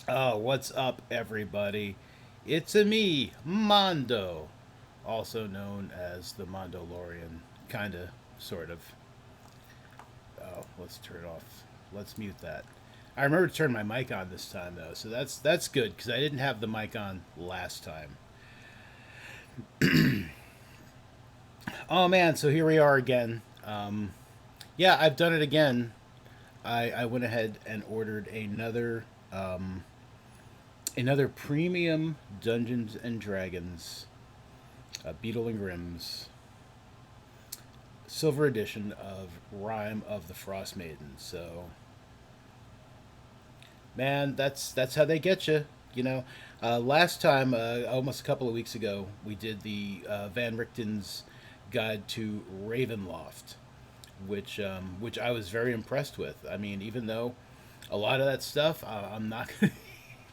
Oh, what's up, everybody? It's a me, Mondo, also known as the Mondolorian. Kinda, sort of. Oh, let's turn it off. Let's mute that. I remember to turn my mic on this time though, so that's good because I didn't have the mic on last time. Oh man, so here we are again. Yeah, I've done it again. I went ahead and ordered another premium Dungeons and Dragons Beetle and Grimm's Silver Edition of Rime of the Frostmaiden. So, man, that's how they get you. You know, last time, almost a couple of weeks ago, we did the Van Richten's Guide to Ravenloft, which I was very impressed with. I mean, even though a lot of that stuff I'm not going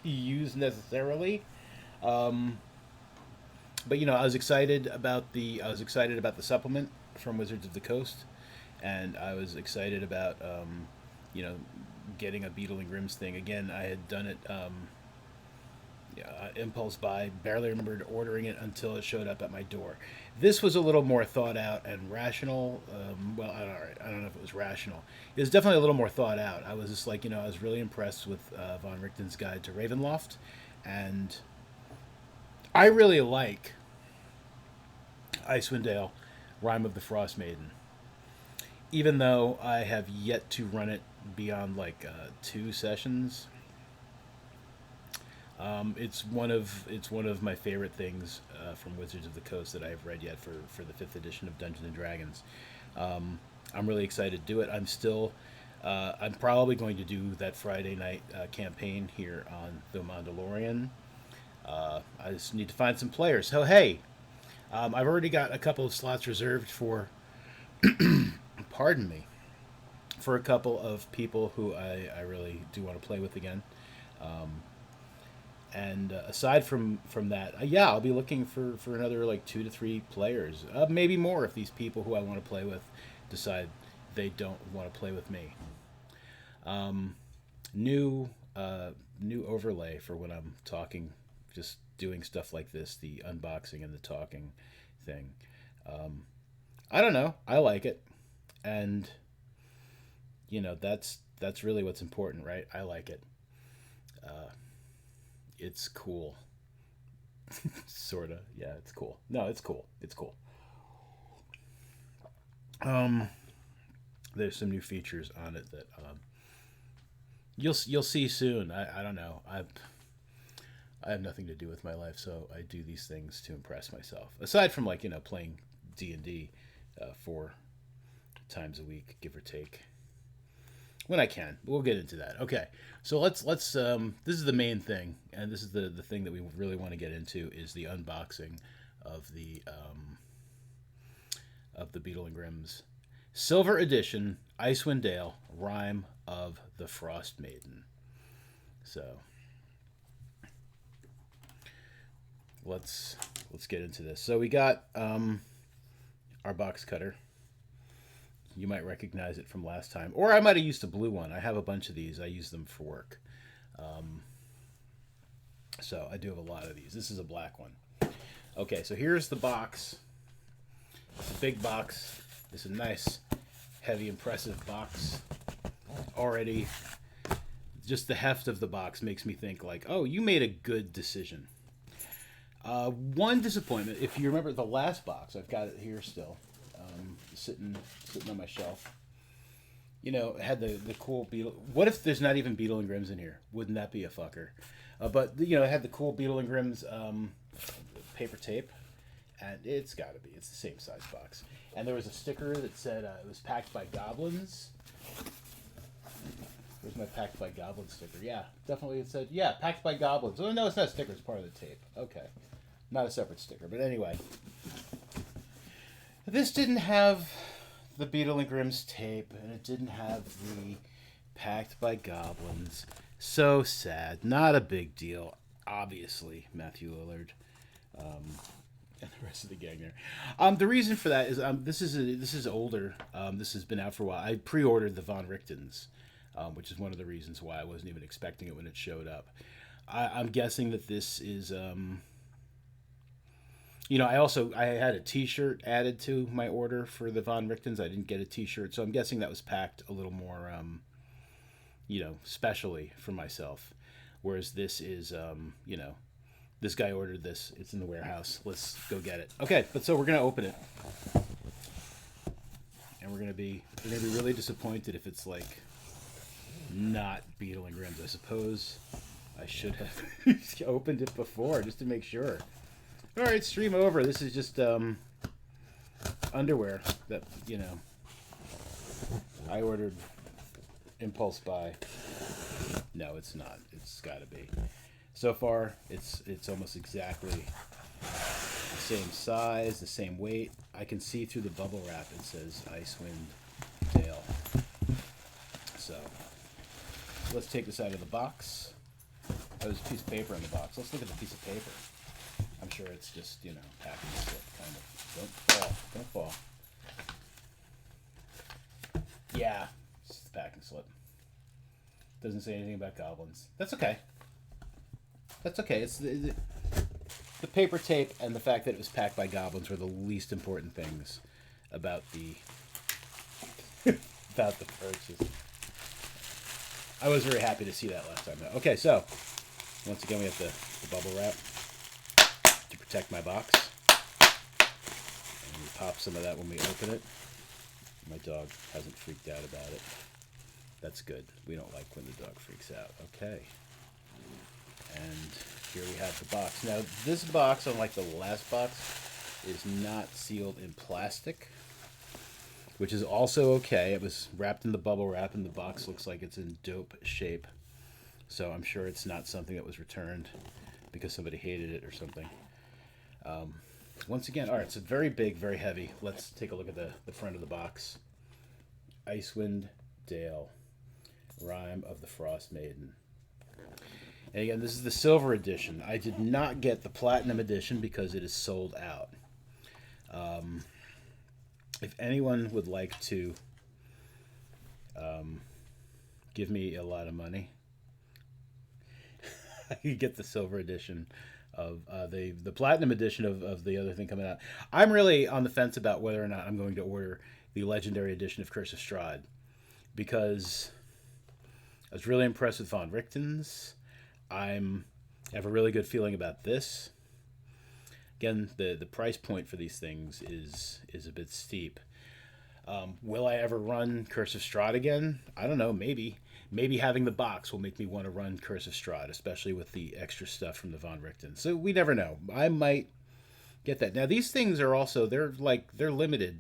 to use necessarily, um, but I was excited about the supplement from Wizards of the Coast, and I was excited about you know getting a Beetle and Grimm's thing again. I had done it yeah, impulse buy, barely remembered ordering it until it showed up at my door. This was a little more thought out and rational. Well, I don't know if it was rational. It was definitely a little more thought out. I was just like, I was really impressed with Von Richten's Guide to Ravenloft, and I really like Icewind Rime of the Frostmaiden. Even though I have yet to run it beyond like 2 sessions, it's one of my favorite things from Wizards of the Coast that I have read yet for the fifth edition of Dungeons and Dragons. I'm really excited to do it. I'm probably going to do that Friday night campaign here on The Mandalorian. I just need to find some players. So hey, I've already got a couple of slots reserved for, pardon me, for a couple of people who I really do want to play with again. And aside from that, yeah, I'll be looking for another like 2 to 3 players, maybe more if these people who I want to play with decide they don't want to play with me. New new overlay for when I'm talking, just doing stuff like this, the unboxing and the talking thing. I don't know. I like it, and that's really what's important, right? I like it. It's cool, sorta. Yeah, it's cool. No, it's cool. It's cool. Um, there's some new features on it that you'll see soon. I don't know. I have nothing to do with my life, so I do these things to impress myself. Aside from like playing D&D 4 times a week, give or take, when I can. We'll get into that. Okay, so let's this is the main thing, and this is the thing that we really want to get into is the unboxing of the Beetle and Grimm's Silver Edition Icewind Dale Rime of the Frostmaiden. So let's let's get into this. So we got our box cutter. You might recognize it from last time, or I might have used a blue one. I have a bunch of these. I use them for work, so I do have a lot of these. This is a black one. Okay, so here's the box. It's a big box. It's a nice, heavy, impressive box. Already, just the heft of the box makes me think like, oh, you made a good decision. One disappointment, if you remember the last box, I've got it here still, sitting on my shelf. It had the cool Beetle. What if there's not even Beetle and Grimm's in here? Wouldn't that be a fucker? But it had the cool Beetle and Grimm's paper tape, and it's got to be. It's the same size box. And there was a sticker that said it was packed by goblins. Where's my packed by goblins sticker? Yeah, definitely it said, yeah, packed by goblins. Oh, no, it's not a sticker. It's part of the tape. Okay. Not a separate sticker. But anyway. This didn't have the Beetle and Grimm's tape, and it didn't have the packed by goblins. So sad. Not a big deal. Obviously, Matthew Lillard. And the rest of the gang there. The reason for that is this is older. This has been out for a while. I pre-ordered the Von Richten's, which is one of the reasons why I wasn't even expecting it when it showed up. I'm guessing that this is, I had a T-shirt added to my order for the Von Richtens. I didn't get a T-shirt, so I'm guessing that was packed a little more, specially for myself. Whereas this is, this guy ordered this. It's in the warehouse. Let's go get it. Okay, but so we're gonna open it, and we're gonna be really disappointed if it's like not Beetle and Grimm's. I suppose I should have opened it before just to make sure. All right, stream over. This is just underwear that I ordered impulse buy. No, it's not. It's got to be. So far, it's almost exactly the same size, the same weight. I can see through the bubble wrap. It says Icewind Dale. So let's take this out of the box. Oh, there's a piece of paper in the box. Let's look at the piece of paper. I'm sure it's just, packing slip, kind of. Don't fall. Yeah, it's the packing slip. Doesn't say anything about goblins. That's okay. That's okay. It's the paper tape and the fact that it was packed by goblins were the least important things about the about the purchase. I was very happy to see that last time, though. Okay, so once again we have the bubble wrap to protect my box, and we pop some of that when we open it. My dog hasn't freaked out about it. That's good. We don't like when the dog freaks out. Okay. And here we have the box. Now, this box, unlike the last box, is not sealed in plastic, which is also okay. It was wrapped in the bubble wrap, and the box looks like it's in dope shape. So I'm sure it's not something that was returned because somebody hated it or something. Once again, all right, so very big, very heavy. Let's take a look at the front of the box. Icewind Dale, Rime of the Frostmaiden. And again, this is the silver edition. I did not get the platinum edition because it is sold out. If anyone would like to give me a lot of money, I could get the silver edition of the platinum edition of the other thing coming out. I'm really on the fence about whether or not I'm going to order the legendary edition of Curse of Strahd, because I was really impressed with Von Richten's. I have a really good feeling about this. Again, the price point for these things is a bit steep. Will I ever run Curse of Strahd again? I don't know. Maybe having the box will make me want to run Curse of Strahd, especially with the extra stuff from the Von Richten. So we never know. I might get that. Now these things are also they're limited.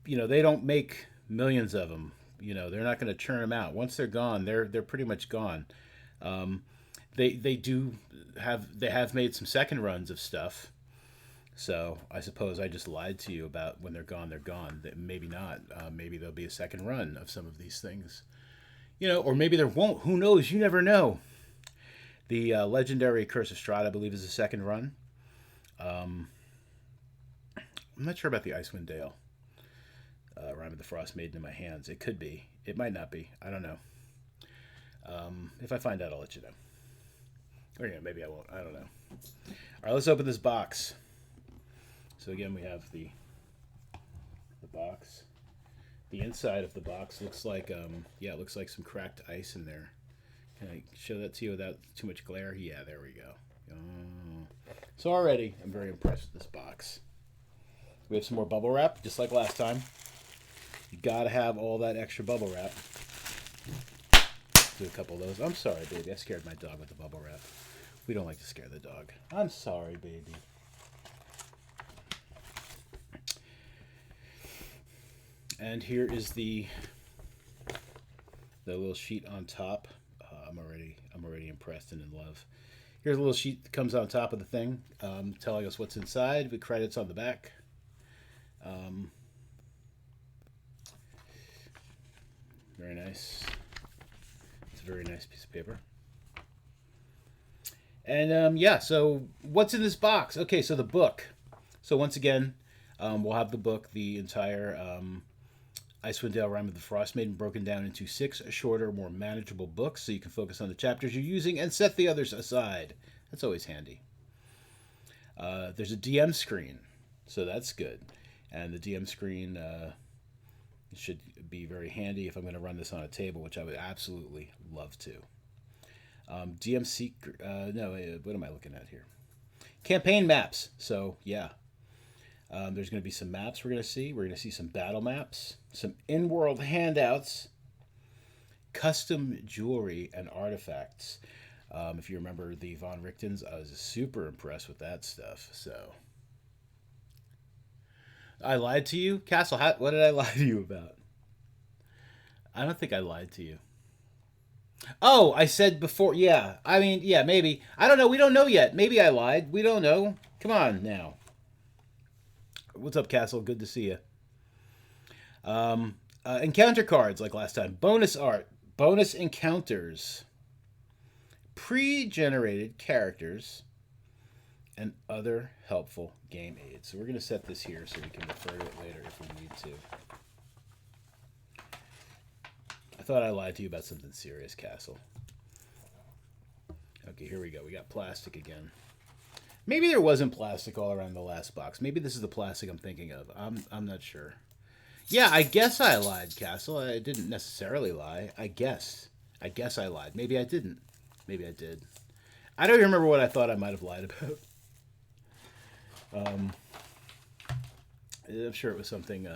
They don't make millions of them. They're not going to churn them out. Once they're gone, they're pretty much gone. They have made some second runs of stuff. So I suppose I just lied to you about when they're gone, they're gone. Maybe not. Maybe there'll be a second run of some of these things. Or maybe there won't. Who knows? You never know. The legendary Curse of Strahd, I believe, is a second run. I'm not sure about the Icewind Dale. Rime of the Frostmaiden in my hands. It could be. It might not be. I don't know. If I find out, I'll let you know. Or maybe I won't. I don't know. All right, let's open this box. So again, we have the box. The inside of the box looks like it looks like some cracked ice in there. Can I show that to you without too much glare? Yeah, there we go. So already, I'm very impressed with this box. We have some more bubble wrap, just like last time. You gotta have all that extra bubble wrap. Do a couple of those. I'm sorry, baby. I scared my dog with the bubble wrap. We don't like to scare the dog. I'm sorry, baby. And here is the little sheet on top. I'm already impressed and in love. Here's a little sheet that comes on top of the thing, telling us what's inside with credits on the back. Very nice. It's a very nice piece of paper. And so what's in this box? Okay, so the book. So once again, we'll have the book, the entire Icewind Dale Rime of the Frostmaiden broken down into 6 shorter, more manageable books so you can focus on the chapters you're using and set the others aside. That's always handy. There's a DM screen, so that's good. And the DM screen should be very handy if I'm going to run this on a table, which I would absolutely love to. DM secret. No, what am I looking at here? Campaign maps. So, yeah. There's going to be some maps we're going to see. We're going to see some battle maps, some in-world handouts, custom jewelry, and artifacts. If you remember the Von Richtens, I was super impressed with that stuff. So, I lied to you? Castle, what did I lie to you about? I don't think I lied to you. Oh, I said before, yeah. I mean, yeah, maybe. I don't know. We don't know yet. Maybe I lied. We don't know. Come on now. What's up, Castle? Good to see you. Encounter cards, like last time. Bonus art. Bonus encounters. Pre-generated characters. And other helpful game aids. So we're going to set this here so we can refer to it later if we need to. I thought I lied to you about something serious, Castle. Okay, here we go. We got plastic again. Maybe there wasn't plastic all around the last box. Maybe this is the plastic I'm thinking of. I'm not sure. Yeah, I guess I lied, Castle. I didn't necessarily lie. I guess I lied. Maybe I didn't. Maybe I did. I don't even remember what I thought I might have lied about. I'm sure it was something...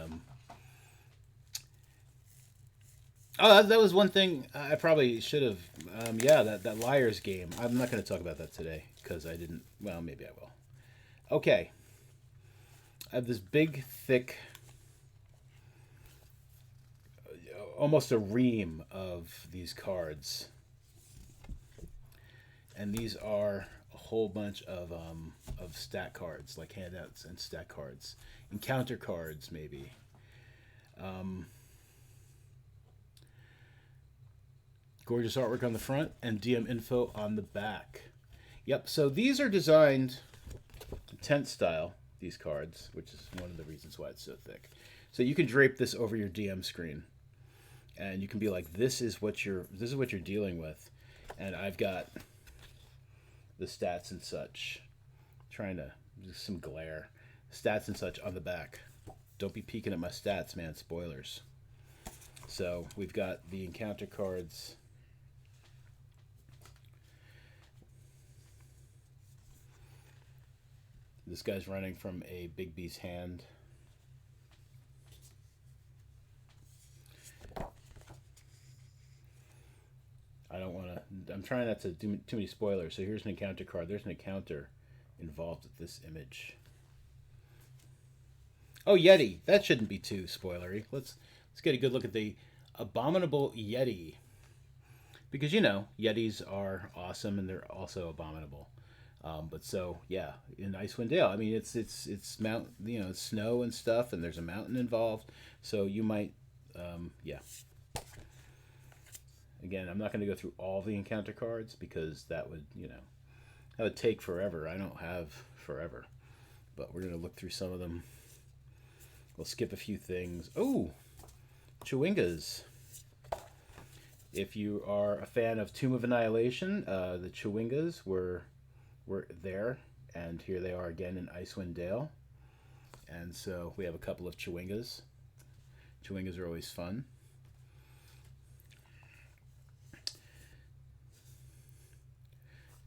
Oh, that was one thing I probably should have. Yeah, that Liar's game. I'm not going to talk about that today because I didn't. Well, maybe I will. Okay. I have this big, thick, almost a ream of these cards. And these are a whole bunch of stat cards, like handouts and stat cards. Encounter cards, maybe. Gorgeous artwork on the front and DM info on the back. Yep, so these are designed tent style, these cards, which is one of the reasons why it's so thick. So you can drape this over your DM screen. And you can be like, this is what you're dealing with. And I've got the stats and such. Trying to do some glare. Stats and such on the back. Don't be peeking at my stats, man. Spoilers. So we've got the encounter cards. This guy's running from a Big B's hand. I don't want to... I'm trying not to do too many spoilers. So here's an encounter card. There's an encounter involved with this image. Oh, Yeti. That shouldn't be too spoilery. Let's get a good look at the abominable Yeti. Because, you know, Yetis are awesome and they're also abominable. But so, yeah, in Icewind Dale, I mean, it's it's snow and stuff, and there's a mountain involved. So you might, yeah. Again, I'm not going to go through all the encounter cards because that would, that would take forever. I don't have forever. But we're going to look through some of them. We'll skip a few things. Oh, Chewingas. If you are a fan of Tomb of Annihilation, the Chewingas were there, and here they are again in Icewind Dale. And so we have a couple of Chewingas. Chewingas are always fun.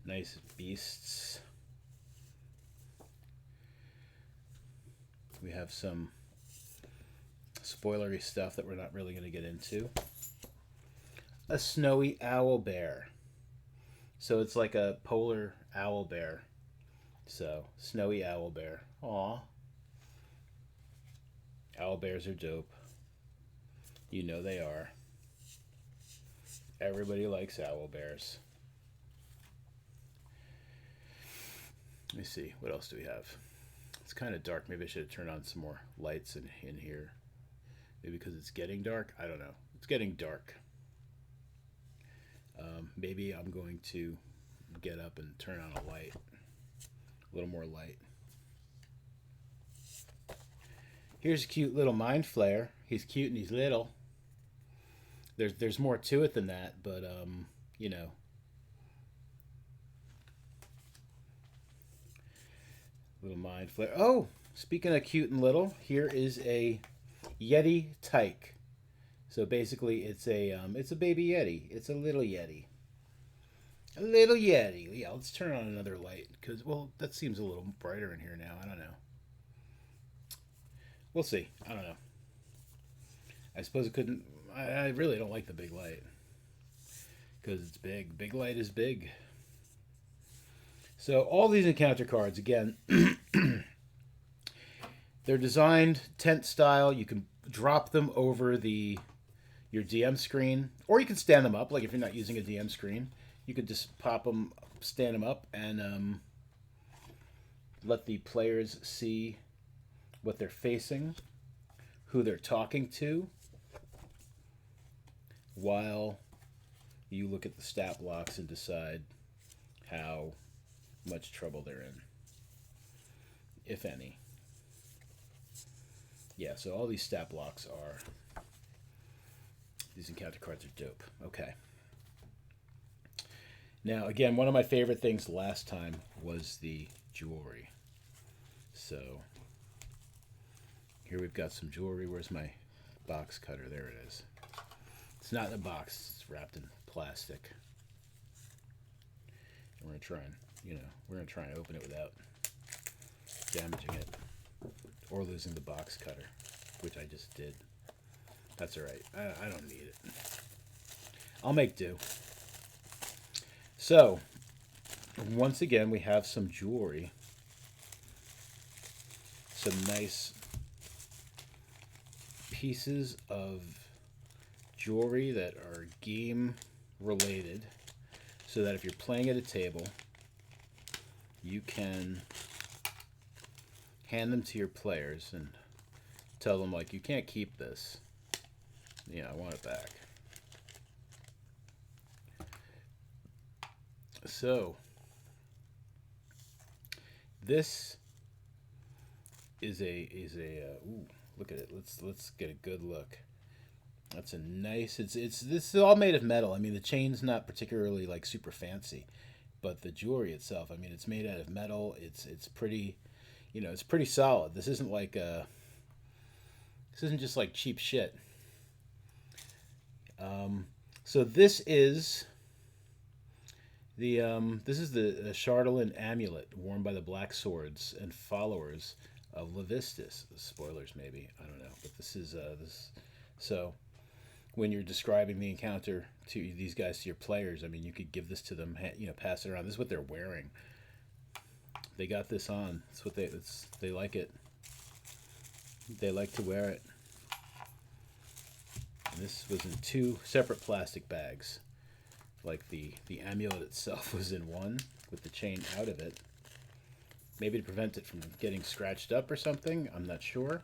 Nice beasts. We have some spoilery stuff that we're not really going to get into. A snowy owl bear. So it's like a polar owl bear. So, snowy owl bear. Aw. Owl bears are dope. You know they are. Everybody likes owl bears. Let me see. What else do we have? It's kind of dark. Maybe I should have turned on some more lights in here. Maybe because it's getting dark. I don't know. It's getting dark. Maybe I'm going to get up and turn on a light. A little more light. Here's a cute little mind flare. He's cute and he's little. There's more to it than that, but you know. Little mind flare. Oh, speaking of cute and little, here is a Yeti tyke. So basically, it's a baby Yeti. It's a little Yeti. A little Yeti. Yeah, let's turn on another light because well, that seems a little brighter in here now. I don't know. We'll see. I don't know. I suppose it couldn't. I really don't like the big light because it's big. Big light is big. So all these encounter cards, again, they're designed tent style. You can drop them over your DM screen, or you can stand them up. Like if you're not using a DM screen, you could just pop them, stand them up, and let the players see what they're facing, who they're talking to, while you look at the stat blocks and decide how much trouble they're in, if any. Yeah, so all these stat blocks are, these encounter cards are dope. Okay. Now, again, one of my favorite things last time was the jewelry. So, here we've got some jewelry. Where's my box cutter? There it is. It's not in a box. It's wrapped in plastic. And we're going to try and, we're going to try and open it without damaging it or losing the box cutter, which I just did. That's all right. I don't need it. I'll make do. So, once again, we have some jewelry. Some nice pieces of jewelry that are game related, so that if you're playing at a table, you can hand them to your players and tell them, like, you can't keep this. I want it back. So, this is ooh, look at it. Let's get a good look. That's a nice. This is all made of metal. I mean, the chain's not particularly like super fancy, but the jewelry itself, I mean, it's made out of metal. It's pretty, it's pretty solid. This isn't like this isn't just like cheap shit. So this is the Chardeline Amulet worn by the Black Swords and followers of Levistus. Spoilers, maybe, I don't know, but this is this. So when you're describing the encounter to these guys, to your players, I mean, you could give this to them, pass it around. This is what they're wearing. They got this on. It's what they like it. They like to wear it. And this was in 2 separate plastic bags. Like the amulet itself was in one with the chain out of it. Maybe to prevent it from getting scratched up or something. I'm not sure.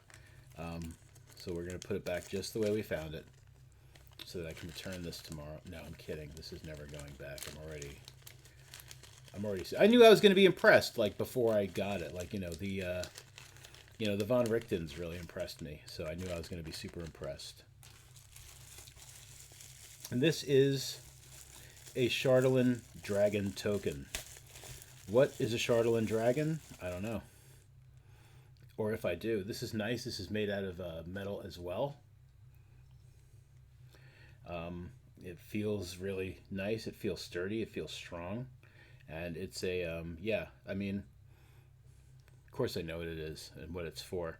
So we're going to put it back just the way we found it, so that I can return this tomorrow. No, I'm kidding. This is never going back. I knew I was going to be impressed, like, before I got it. Like, the Von Richtens really impressed me, so I knew I was going to be super impressed. And this is a Chardeline Dragon token. What is a Chardeline Dragon? I don't know. Or if I do. This is nice. This is made out of metal as well. It feels really nice. It feels sturdy. It feels strong. And it's a, yeah, I mean, of course I know what it is and what it's for.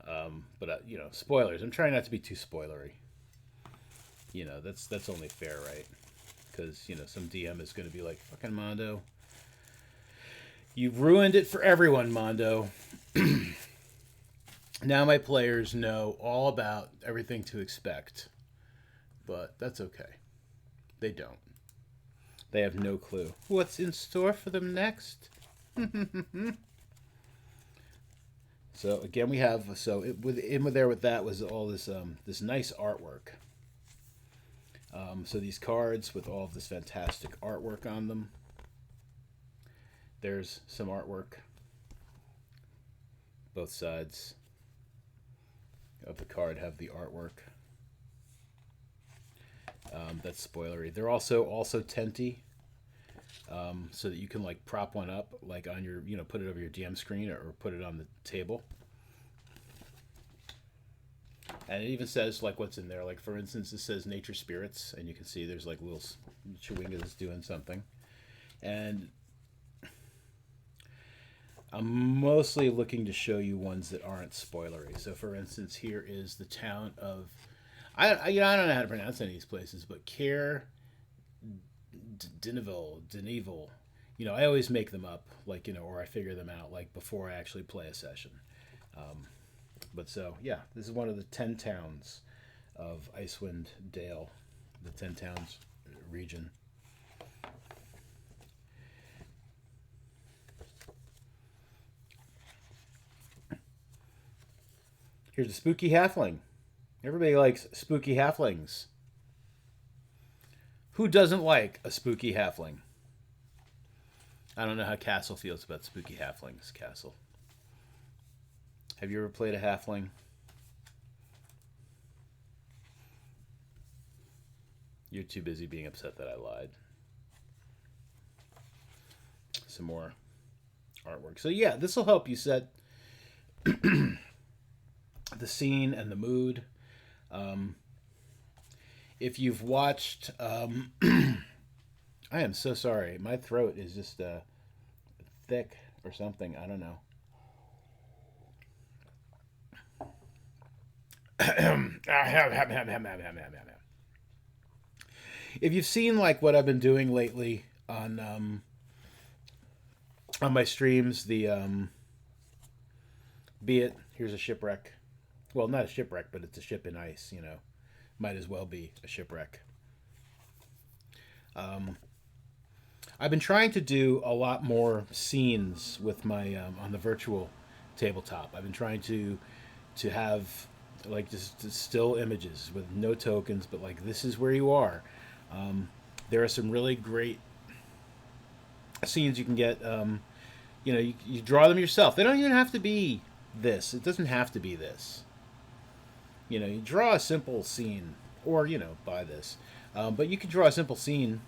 But, spoilers. I'm trying not to be too spoilery. That's only fair, right? Because, some DM is going to be like, fucking Mondo, you've ruined it for everyone, Mondo. Now my players know all about everything to expect. But that's okay. They don't. They have no clue what's in store for them next. So again, we have in there with that was all this this nice artwork. So these cards with all of this fantastic artwork on them. There's some artwork. Both sides of the card have the artwork. That's spoilery. They're also tenty, so that you can like prop one up, like on your, put it over your DM screen or put it on the table. And it even says like what's in there. Like for instance, it says nature spirits, and you can see there's like little chewinga that's doing something. And I'm mostly looking to show you ones that aren't spoilery. So for instance, here is the town of, I don't know how to pronounce any of these places, but Deneville. I always make them up, like, or I figure them out like before I actually play a session. But so, yeah, this is one of the 10 towns of Icewind Dale, the 10 towns region. Here's a spooky halfling. Everybody likes spooky halflings. Who doesn't like a spooky halfling? I don't know how Castle feels about spooky halflings, Castle. Have you ever played a halfling? You're too busy being upset that I lied. Some more artwork. So yeah, this will help you set the scene and the mood. If you've watched, I am so sorry. My throat is just thick or something. I don't know. If you've seen like what I've been doing lately on my streams, the be it here's a shipwreck. Well, not a shipwreck, but it's a ship in ice. Might as well be a shipwreck. I've been trying to do a lot more scenes with my on the virtual tabletop. I've been trying to have like just still images with no tokens, but like this is where you are. There are some really great scenes you can get. You draw them yourself. They don't even have to be this. It doesn't have to be this. You draw a simple scene, or buy this, but you can draw a simple scene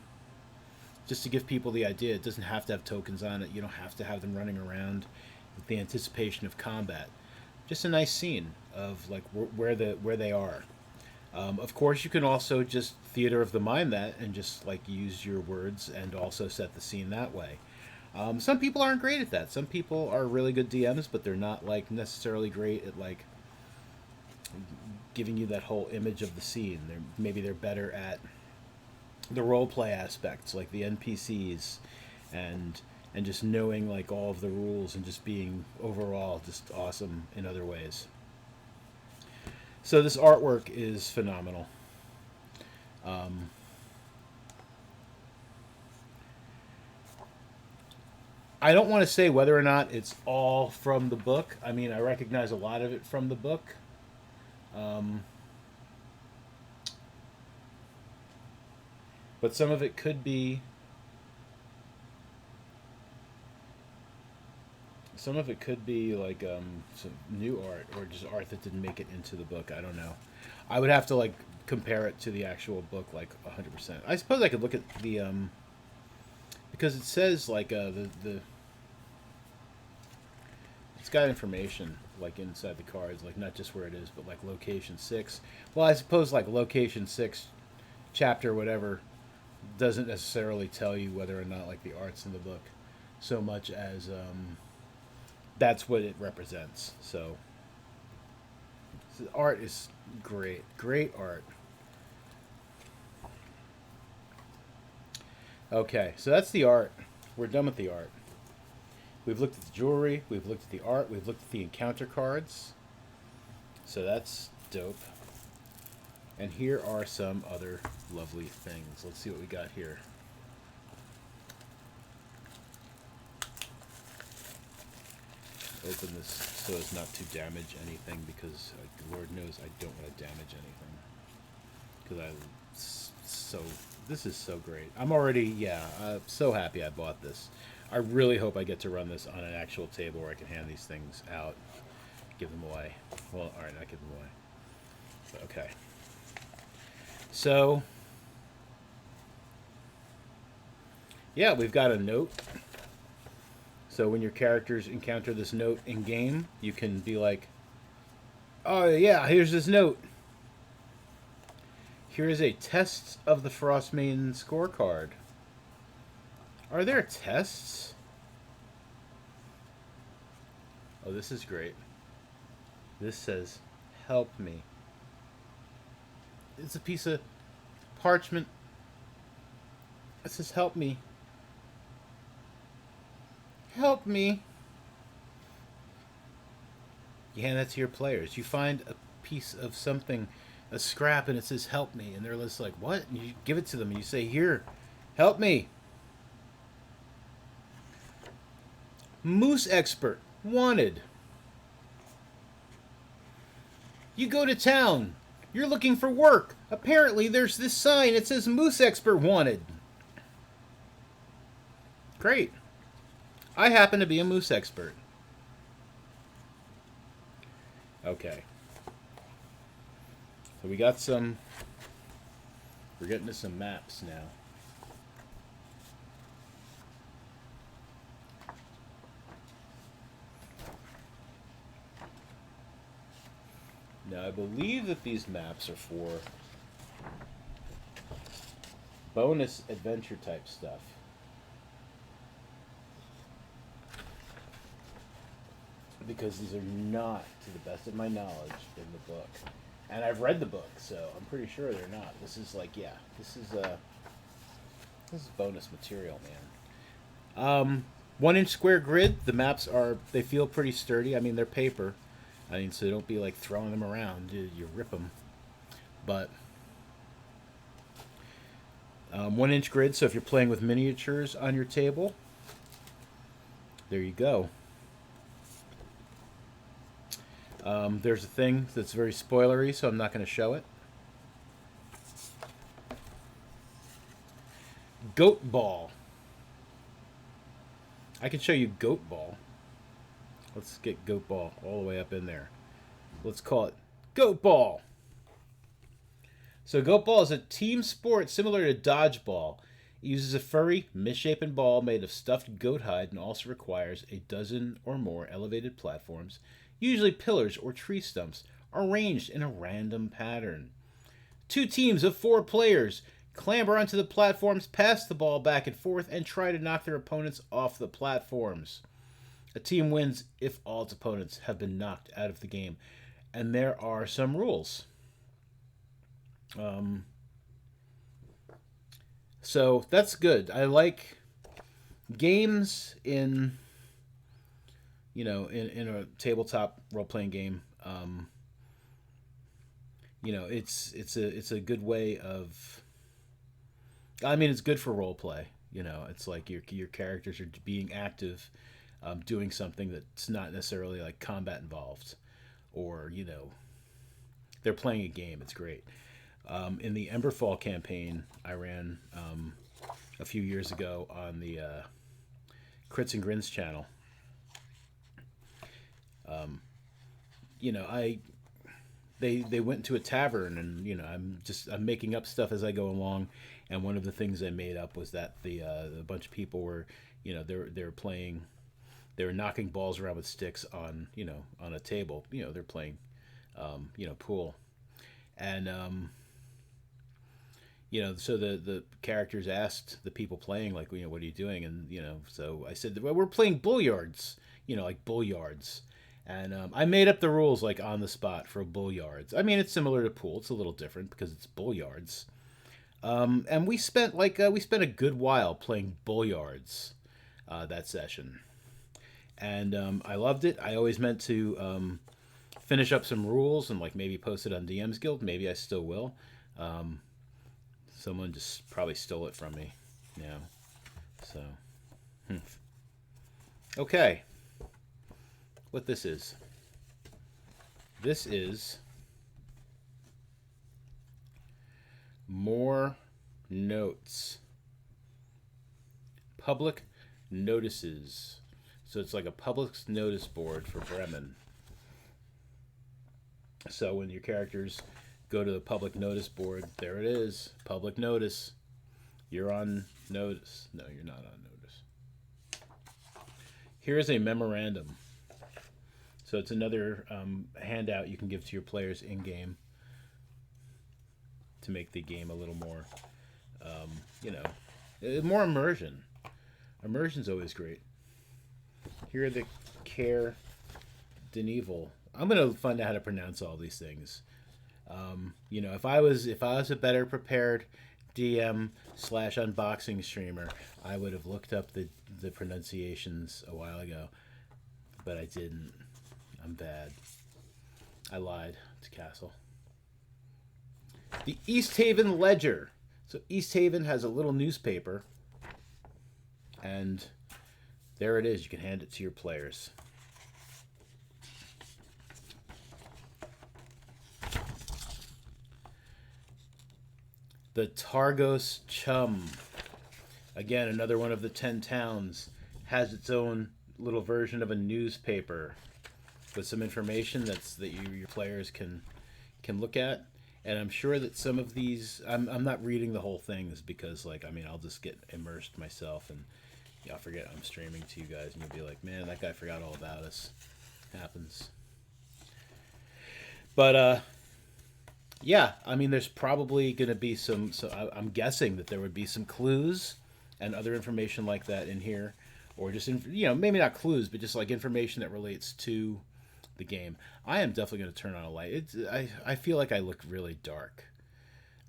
just to give people the idea. It doesn't have to have tokens on it. You don't have to have them running around with the anticipation of combat. Just a nice scene of like where they are. Of course, you can also just theater of the mind that and just like use your words and also set the scene that way. Some people aren't great at that. Some people are really good DMs, but they're not like necessarily great at like giving you that whole image of the scene. Maybe they're better at the role play aspects, like the NPCs, and just knowing like all of the rules and just being overall just awesome in other ways. So this artwork is phenomenal. I don't want to say whether or not it's all from the book. I mean, I recognize a lot of it from the book. But some of it could be like some new art or just art that didn't make it into the book. I don't know. I would have to like compare it to the actual book like 100%. I suppose I could look at the because it says like the it's got information like inside the cards, like not just where it is, but like location 6. Well, I suppose like location 6 chapter whatever doesn't necessarily tell you whether or not like the art's in the book so much as that's what it represents. So the art is great art. Okay, so that's the art. We're done with the art. We've looked at the jewelry, we've looked at the art, we've looked at the encounter cards. So that's dope. And here are some other lovely things. Let's see what we got here. Open this so as not to damage anything, because Lord knows I don't want to damage anything. Because this is so great. I'm so happy I bought this. I really hope I get to run this on an actual table where I can hand these things out, give them away. Well, all right, not give them away. Okay. So, yeah, we've got a note. So when your characters encounter this note in game, you can be like, oh yeah, here's this note. Here is a test of the Frostmaiden scorecard. Are there tests? Oh, this is great. This says, help me. It's a piece of parchment. It says, help me. Help me. You hand that to your players. You find a piece of something, a scrap, and it says, help me. And they're just like, what? And you give it to them and you say, here, help me. Moose expert, wanted. You go to town. You're looking for work. Apparently there's this sign. It says moose expert wanted. Great. I happen to be a moose expert. Okay. So we got some... We're getting to some maps now. Now, I believe that these maps are for bonus adventure type stuff. Because these are not, to the best of my knowledge, in the book. And I've read the book, so I'm pretty sure they're not. This is like, yeah, this is bonus material, man. 1-inch square grid. The maps are, they feel pretty sturdy. I mean, they're paper. I mean, so don't be like throwing them around. You rip them. But 1-inch grid. So if you're playing with miniatures on your table, there you go. There's a thing that's very spoilery, so I'm not going to show it. Goat ball. I can show you goat ball. Let's get goat ball all the way up in there. Let's call it goat ball. So goat ball is a team sport similar to dodgeball. It uses a furry, misshapen ball made of stuffed goat hide and also requires a dozen or more elevated platforms, usually pillars or tree stumps, arranged in a random pattern. 2 teams of 4 players clamber onto the platforms, pass the ball back and forth, and try to knock their opponents off the platforms. A team wins if all its opponents have been knocked out of the game. And there are some rules. So that's good. I like games in a tabletop role-playing game. It's a good way of... I mean, it's good for role play. It's like your characters are being active, doing something that's not necessarily like combat involved, or they're playing a game. It's great. In the Emberfall campaign I ran a few years ago on the Crits and Grins channel, they went into a tavern, and I'm making up stuff as I go along. And one of the things I made up was that a bunch of people were, they were playing, they were knocking balls around with sticks on a table. They're playing, pool, and so the characters asked the people playing, like, what are you doing? And so I said, well, we're playing bulliards, like bulliards. And I made up the rules like on the spot for bulliards. I mean, it's similar to pool. It's a little different because it's bulliards. And we spent a good while playing bulliards that session, and I loved it. I always meant to finish up some rules and like maybe post it on DM's Guild. Maybe I still will. Someone just probably stole it from me now. So, okay. What this is? This is more notes. Public notices. So it's like a public notice board for Bremen. So when your characters go to the public notice board. There it is. Public notice. You're on notice. No, you're not on notice. Here's a memorandum. So it's another handout you can give to your players in-game to make the game a little more, more immersion. Immersion's always great. Here are the Care Deneval. I'm gonna find out how to pronounce all these things. If I was a better prepared DM / unboxing streamer, I would have looked up the pronunciations a while ago, but I didn't. I'm bad. I lied to Castle. The East Haven Ledger. So East Haven has a little newspaper, and there it is. You can hand it to your players. The Targos Chum. Again, another one of the 10 towns. Has its own little version of a newspaper with some information that your players can look at. And I'm sure that some of these, I'm not reading the whole things because, I'll just get immersed myself and I'll forget I'm streaming to you guys, and you'll be like, man, that guy forgot all about us. Happens. But, yeah, there's probably going to be some, so I'm guessing that there would be some clues and other information like that in here. Or just, maybe not clues, but just like information that relates to the game. I am definitely going to turn on a light. I feel like I look really dark.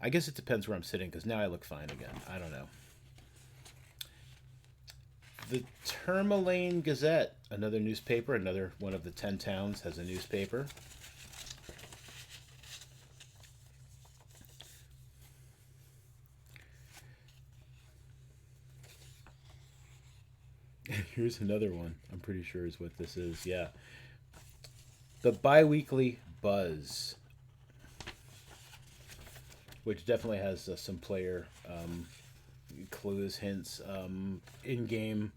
I guess it depends where I'm sitting, because now I look fine again. I don't know. The Tourmaline Gazette, another newspaper, another one of the 10 towns has a newspaper. Here's another one. I'm pretty sure is what this is. Yeah. The Biweekly Buzz, which definitely has some player clues, hints, in-game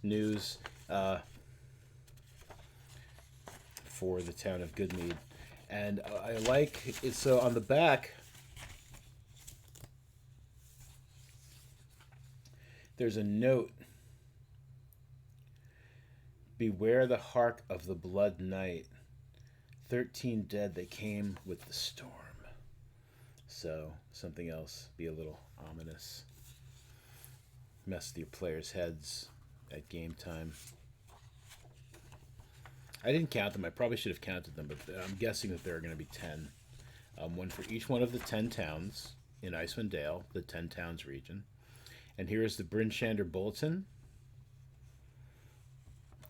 news for the town of Goodmead. And I like it. So on the back, there's a note. Beware the hark of the blood night. 13 dead, they came with the storm. So, something else. Be a little ominous. Mess with your players' heads at game time. I didn't count them. I probably should have counted them, but I'm guessing that there are going to be 10. One for each one of the 10 towns in Icewind Dale, the 10 towns region. And here is the Brynshander Bulletin.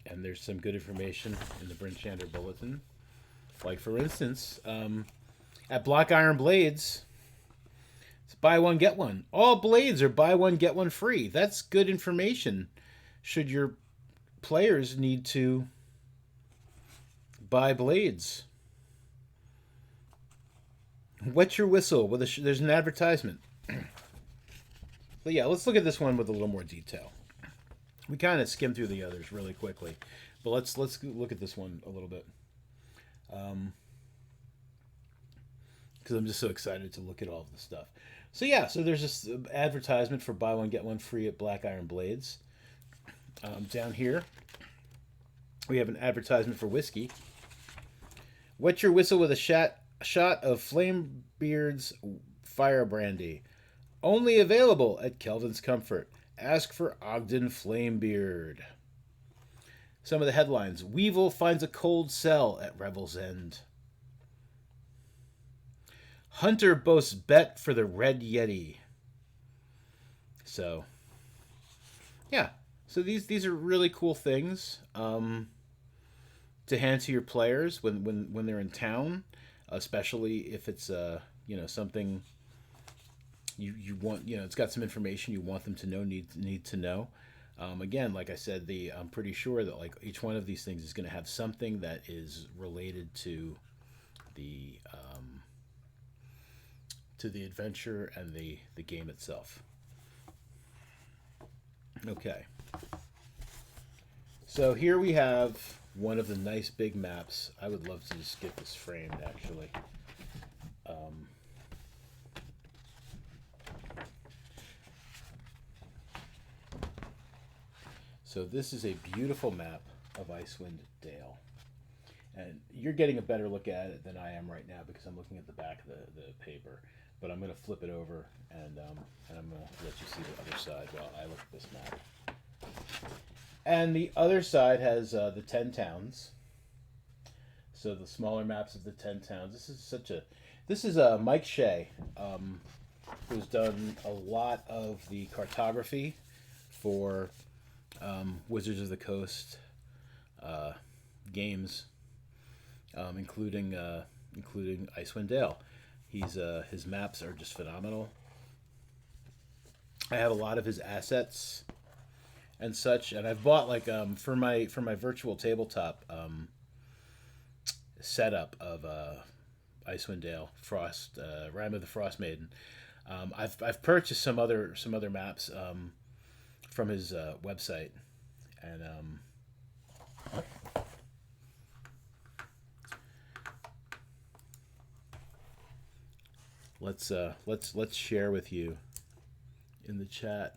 And there's some good information in the Brynshander Bulletin. Like, for instance, at Black Iron Blades, it's buy one, get one. All blades are buy one, get one free. That's good information should your players need to buy blades. Wet your whistle with there's an advertisement. But yeah, let's look at this one with a little more detail. We kind of skimmed through the others really quickly, but let's look at this one a little bit. Because I'm just so excited to look at all of the stuff. So yeah, so there's this advertisement for buy one, get one free at Black Iron Blades. Down here, we have an advertisement for whiskey. Wet your whistle with a shot of Flamebeard's Fire Brandy. Only available at Kelvin's Comfort. Ask for Ogden Flamebeard. Some of the headlines. Weevil finds a cold cell at Revel's End. Hunter boasts bet for the Red Yeti. So, yeah. So these are really cool things to hand to your players when they're in town, especially if it's something you want, it's got some information you want them to know, need to know. Again, like I said, I'm pretty sure that like each one of these things is going to have something that is related to the adventure and the game itself. Okay. So here we have one of the nice big maps. I would love to just get this framed, actually. So this is a beautiful map of Icewind Dale. And you're getting a better look at it than I am right now because I'm looking at the back of the paper. But I'm going to flip it over and I'm going to let you see the other side while I look at this map. And the other side has the 10 towns. So the smaller maps of the 10 towns. This is Mike Shea, who's done a lot of the cartography for Wizards of the Coast games, including Icewind Dale. His maps are just phenomenal. I have a lot of his assets and such, and I've bought like for my virtual tabletop setup of Icewind Dale, Rime of the Frostmaiden. I've purchased some other maps from his website, and let's share with you in the chat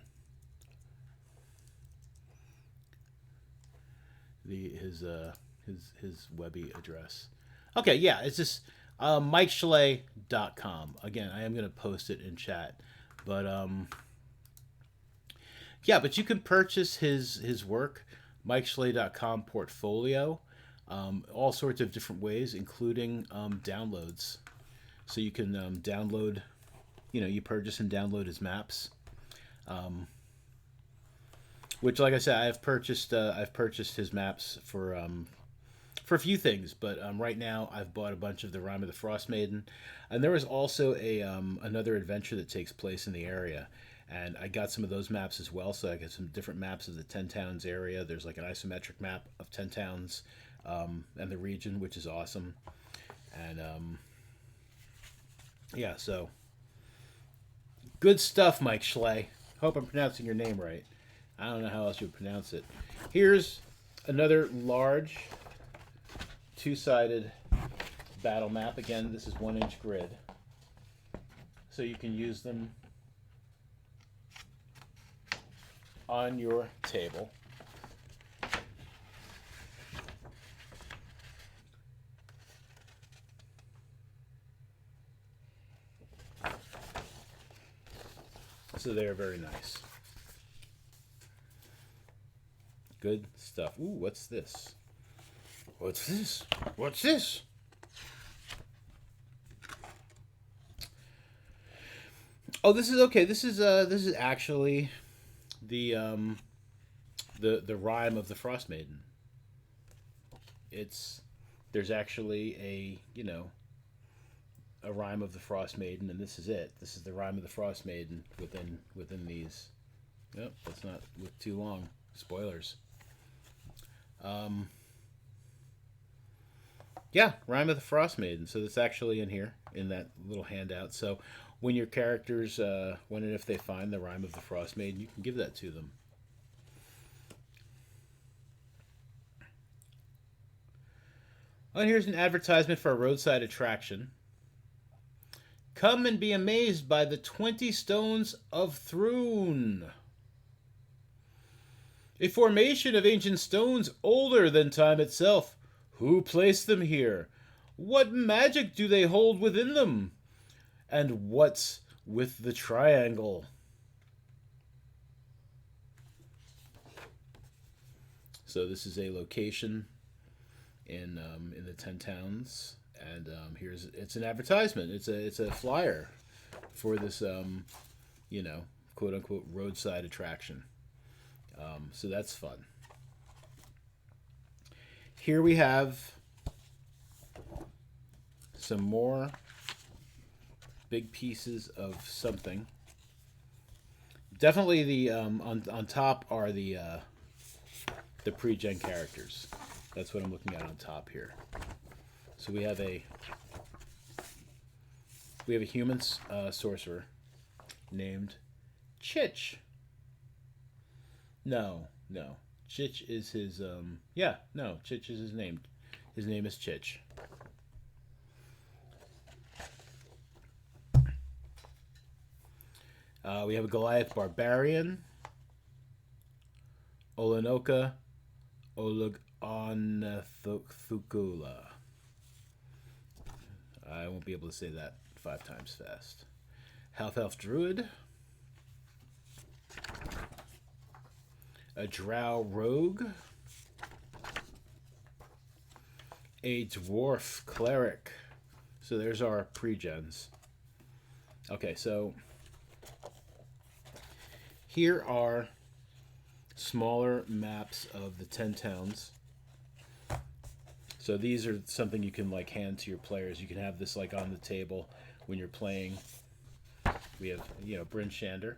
his webby address. Okay, yeah, it's just MikeSchley.com. Again, I am going to post it in chat, but yeah, but you can purchase his work, MikeSchley.com portfolio, all sorts of different ways, including downloads. So you can download, you purchase and download his maps, which, like I said, I've purchased his maps for a few things, but right now I've bought a bunch of the Rime of the Frostmaiden, and there was also another adventure that takes place in the area, and I got some of those maps as well. So I got some different maps of the 10 towns area. There's like an isometric map of 10 towns and the region, which is awesome, and yeah, so good stuff, Mike Schley. Hope I'm pronouncing your name right. I don't know how else you would pronounce it. Here's another large two-sided battle map. Again, this is 1-inch grid, so you can use them on your table. So they are very nice. Good stuff. Ooh, what's this? What's this? What's this? Oh, this is okay. This is actually the Rime of the Frostmaiden. There's actually a Rime of the Frostmaiden, and this is it. This is the Rime of the Frostmaiden within these. Yep, let's not look too long. Spoilers. Yeah, Rime of the Frostmaiden. So that's actually in here in that little handout. So when your characters, when and if they find the Rime of the Frostmaiden, you can give that to them. Oh, and here's an advertisement for a roadside attraction. Come and be amazed by the 20 Stones of Thrune. A formation of ancient stones older than time itself. Who placed them here? What magic do they hold within them? And what's with the triangle? So this is a location in the 10 towns. And it's an advertisement. It's a flyer for this quote unquote roadside attraction. So that's fun. Here we have some more big pieces of something. Definitely the on top are the pre-gen characters. That's what I'm looking at on top here. So we have a human sorcerer named Chich. No. Chich is his Chich is his name. His name is Chich. We have a Goliath Barbarian, Olenoka Oluganathukula. I won't be able to say that 5 times fast. Half Elf Druid, a Drow Rogue, a Dwarf Cleric. So there's our pre-gens. Okay, so here are smaller maps of the 10 towns. So these are something you can like hand to your players. You can have this like on the table when you're playing. We have, you know, Brynshander.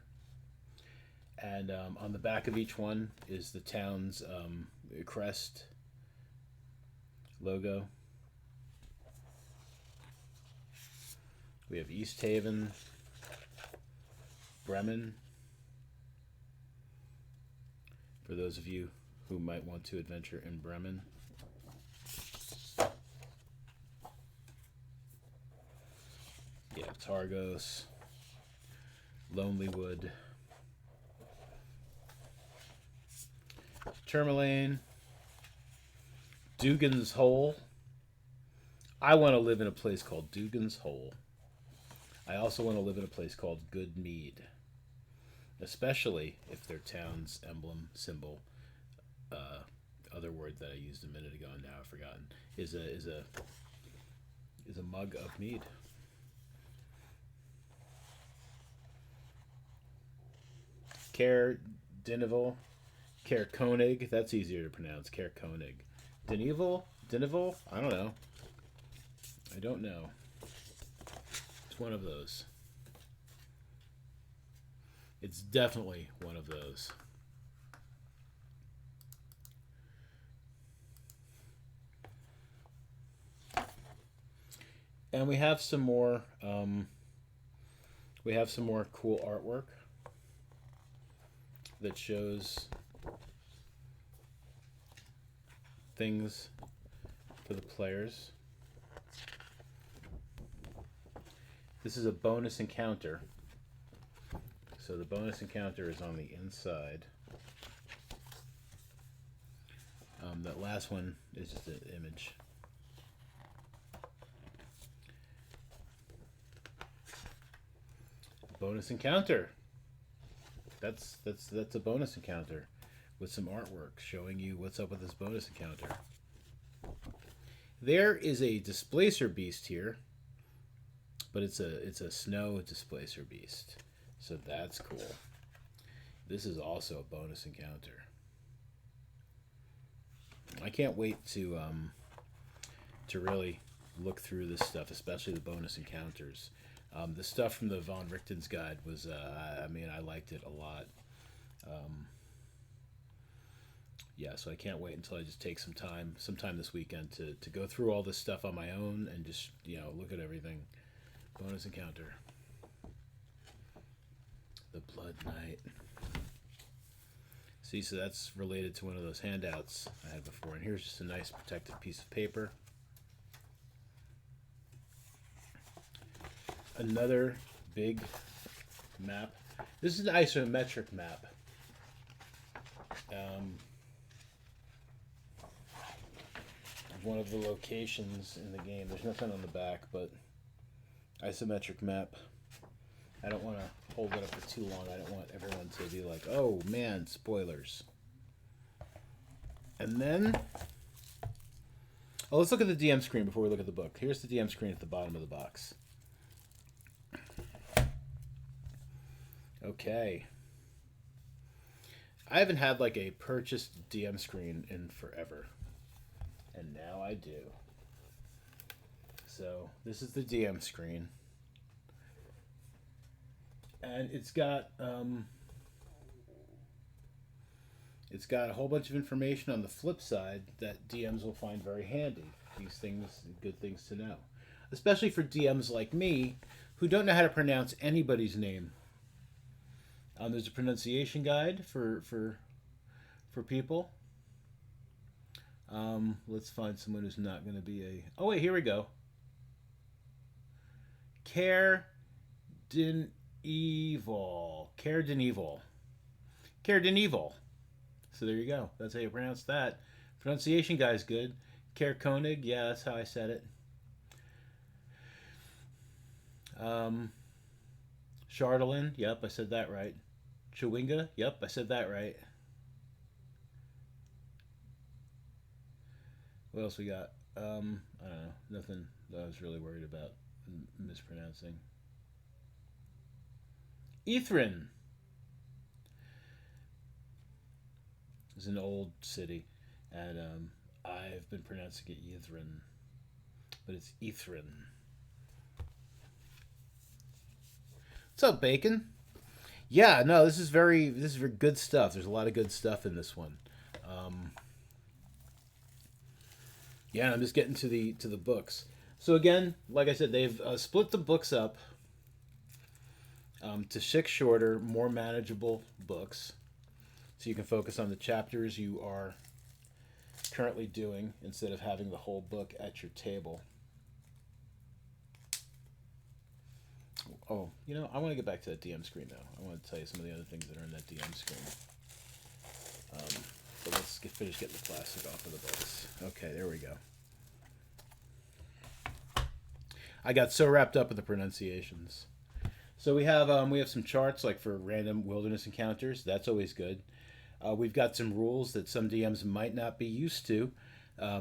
And on the back of each one is the town's crest logo. We have East Haven, Bremen, for those of you who might want to adventure in Bremen. Yeah, Targos, Lonelywood, Tourmaline, Dugan's Hole. I want to live in a place called Dugan's Hole. I also want to live in a place called Good Mead, especially if their town's emblem, symbol, other word that I used a minute ago and now I've forgotten, is a mug of mead. Caer Dineval, Caer Konig, that's easier to pronounce, Caer Konig. Dineval? I don't know. I don't know. It's one of those. It's definitely one of those. And we have some more cool artwork that shows things for the players. This is a bonus encounter. So the bonus encounter is on the inside. That last one is just an image. Bonus encounter. That's a bonus encounter with some artwork showing you what's up with this bonus encounter. There is a displacer beast here, but it's a snow displacer beast, so that's cool. This is also a bonus encounter. I can't wait to really look through this stuff, especially the bonus encounters. The stuff from the Von Richten's guide was, I liked it a lot. Yeah, so I can't wait until I just take sometime this weekend to go through all this stuff on my own and just, look at everything. Bonus encounter. The Blood Knight. See, so that's related to one of those handouts I had before. And here's just a nice protective piece of paper. Another big map. This is an isometric map. One of the locations in the game. There's nothing on the back, but isometric map. I don't want to hold it up for too long. I don't want everyone to be like, oh man, spoilers. And then, let's look at the DM screen before we look at the book. Here's the DM screen at the bottom of the box. Okay. I haven't had like a purchased DM screen in forever. And now I do. So this is the DM screen. And it's got a whole bunch of information on the flip side that DMs will find very handy. These things, good things to know. Especially for DMs like me, who don't know how to pronounce anybody's name. There's a pronunciation guide for people. Let's find someone who's not going to be a... Oh, wait, here we go. Caer Evil. Chardeline. Chardeline. So there you go. That's how you pronounce that. Pronunciation guy's good. Koenig, yeah, that's how I said it. Chardeline, yep, I said that right. Chewinga, yep, I said that right. What else we got? I don't know. Nothing that I was really worried about mispronouncing. Ethrin is an old city, and I've been pronouncing it Ethrin, but it's Ethrin. What's up, Bacon? Yeah, no, this is very good stuff. There's a lot of good stuff in this one. Yeah, I'm just getting to the books. So again, like I said, they've split the books up to 6 shorter, more manageable books, so you can focus on the chapters you are currently doing instead of having the whole book at your table. Oh, you know, I want to get back to that DM screen now. I want to tell you some of the other things that are in that DM screen. But let's finish getting the plastic off of the books. Okay, there we go. I got so wrapped up with the pronunciations. So we have some charts like for random wilderness encounters. That's always good. We've got some rules that some DMs might not be used to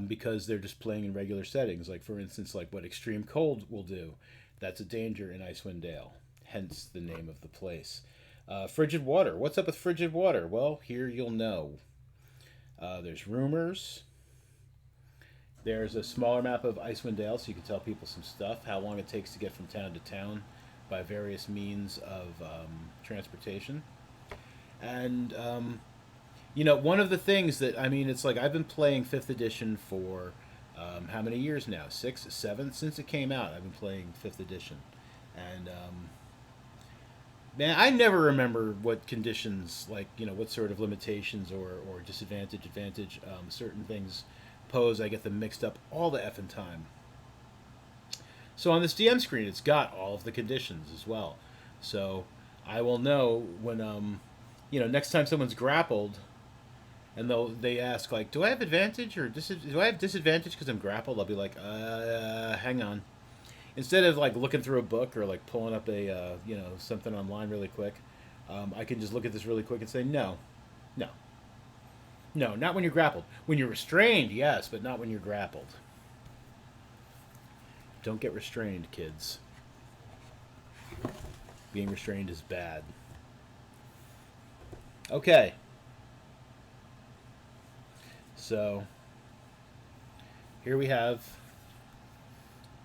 because they're just playing in regular settings. Like for instance, like what extreme cold will do. That's a danger in Icewind Dale, hence the name of the place. Frigid water. What's up with frigid water? Well, here you'll know. There's rumors. There's a smaller map of Icewind Dale, so you can tell people some stuff. How long it takes to get from town to town by various means of transportation. And, you know, one of the things that, I mean, it's like I've been playing 5th edition for how many years now? 6, 7? Since it came out, I've been playing 5th edition. And, man, I never remember what conditions, like, you know, what sort of limitations or disadvantage, advantage, certain things pose. I get them mixed up all the effing time. So on this DM screen, it's got all of the conditions as well. So I will know when, you know, next time someone's grappled, and they ask like, do I have advantage or do I have disadvantage because I'm grappled? I'll be like, hang on. Instead of like looking through a book or like pulling up a you know, something online really quick, I can just look at this really quick and say no, not when you're grappled. When you're restrained, yes, but not when you're grappled. Don't get restrained, kids. Being restrained is bad. Okay. So here we have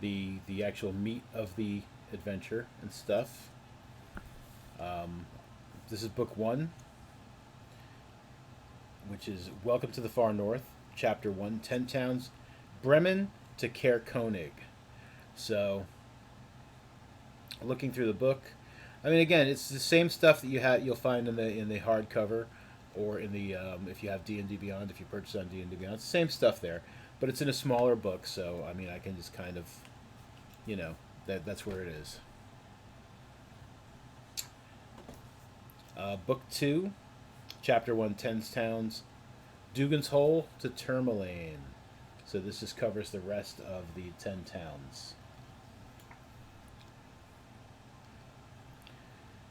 the actual meat of the adventure and stuff. This is book 1, which is Welcome to the Far North, Chapter 1, 10 Towns, Bremen to Koenig. So, looking through the book, I mean, again, it's the same stuff that you'll find in the hardcover, or in the if you have D&D Beyond, if you purchase on D&D Beyond, it's the same stuff there, but it's in a smaller book. So, I mean, I can just kind of, you know, that's where it is. Book 2, Chapter 1, 10 Towns, Dugan's Hole to Tourmaline. So this just covers the rest of the 10 towns.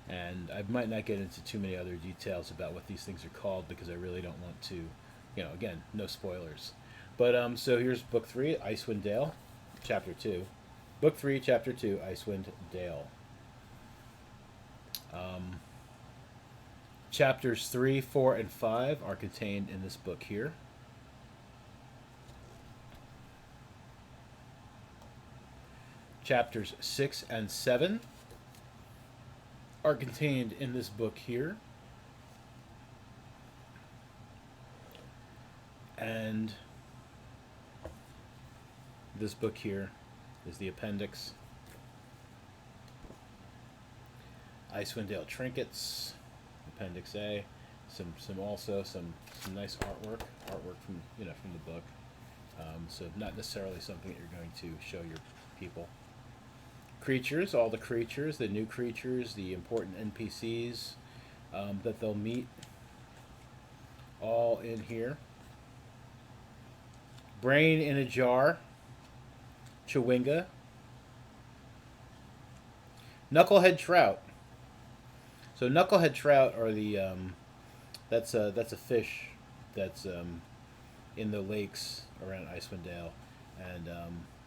And I might not get into too many other details about what these things are called because I really don't want to, you know, again, no spoilers. But so here's book 3, Icewind Dale, chapter 2. Book 3, chapter 2, Icewind Dale. Chapters 3, 4, and 5 are contained in this book here. Chapters 6 and 7 are contained in this book here. And this book here is the appendix. Icewind Dale trinkets, Appendix A. Some nice artwork from the book. So not necessarily something that you're going to show your people. creatures, all the creatures, the new creatures, the important NPCs that they'll meet, all in here. Brain in a jar, Chewinga, Knucklehead Trout. So Knucklehead Trout are the that's a fish that's in the lakes around Icewind Dale, and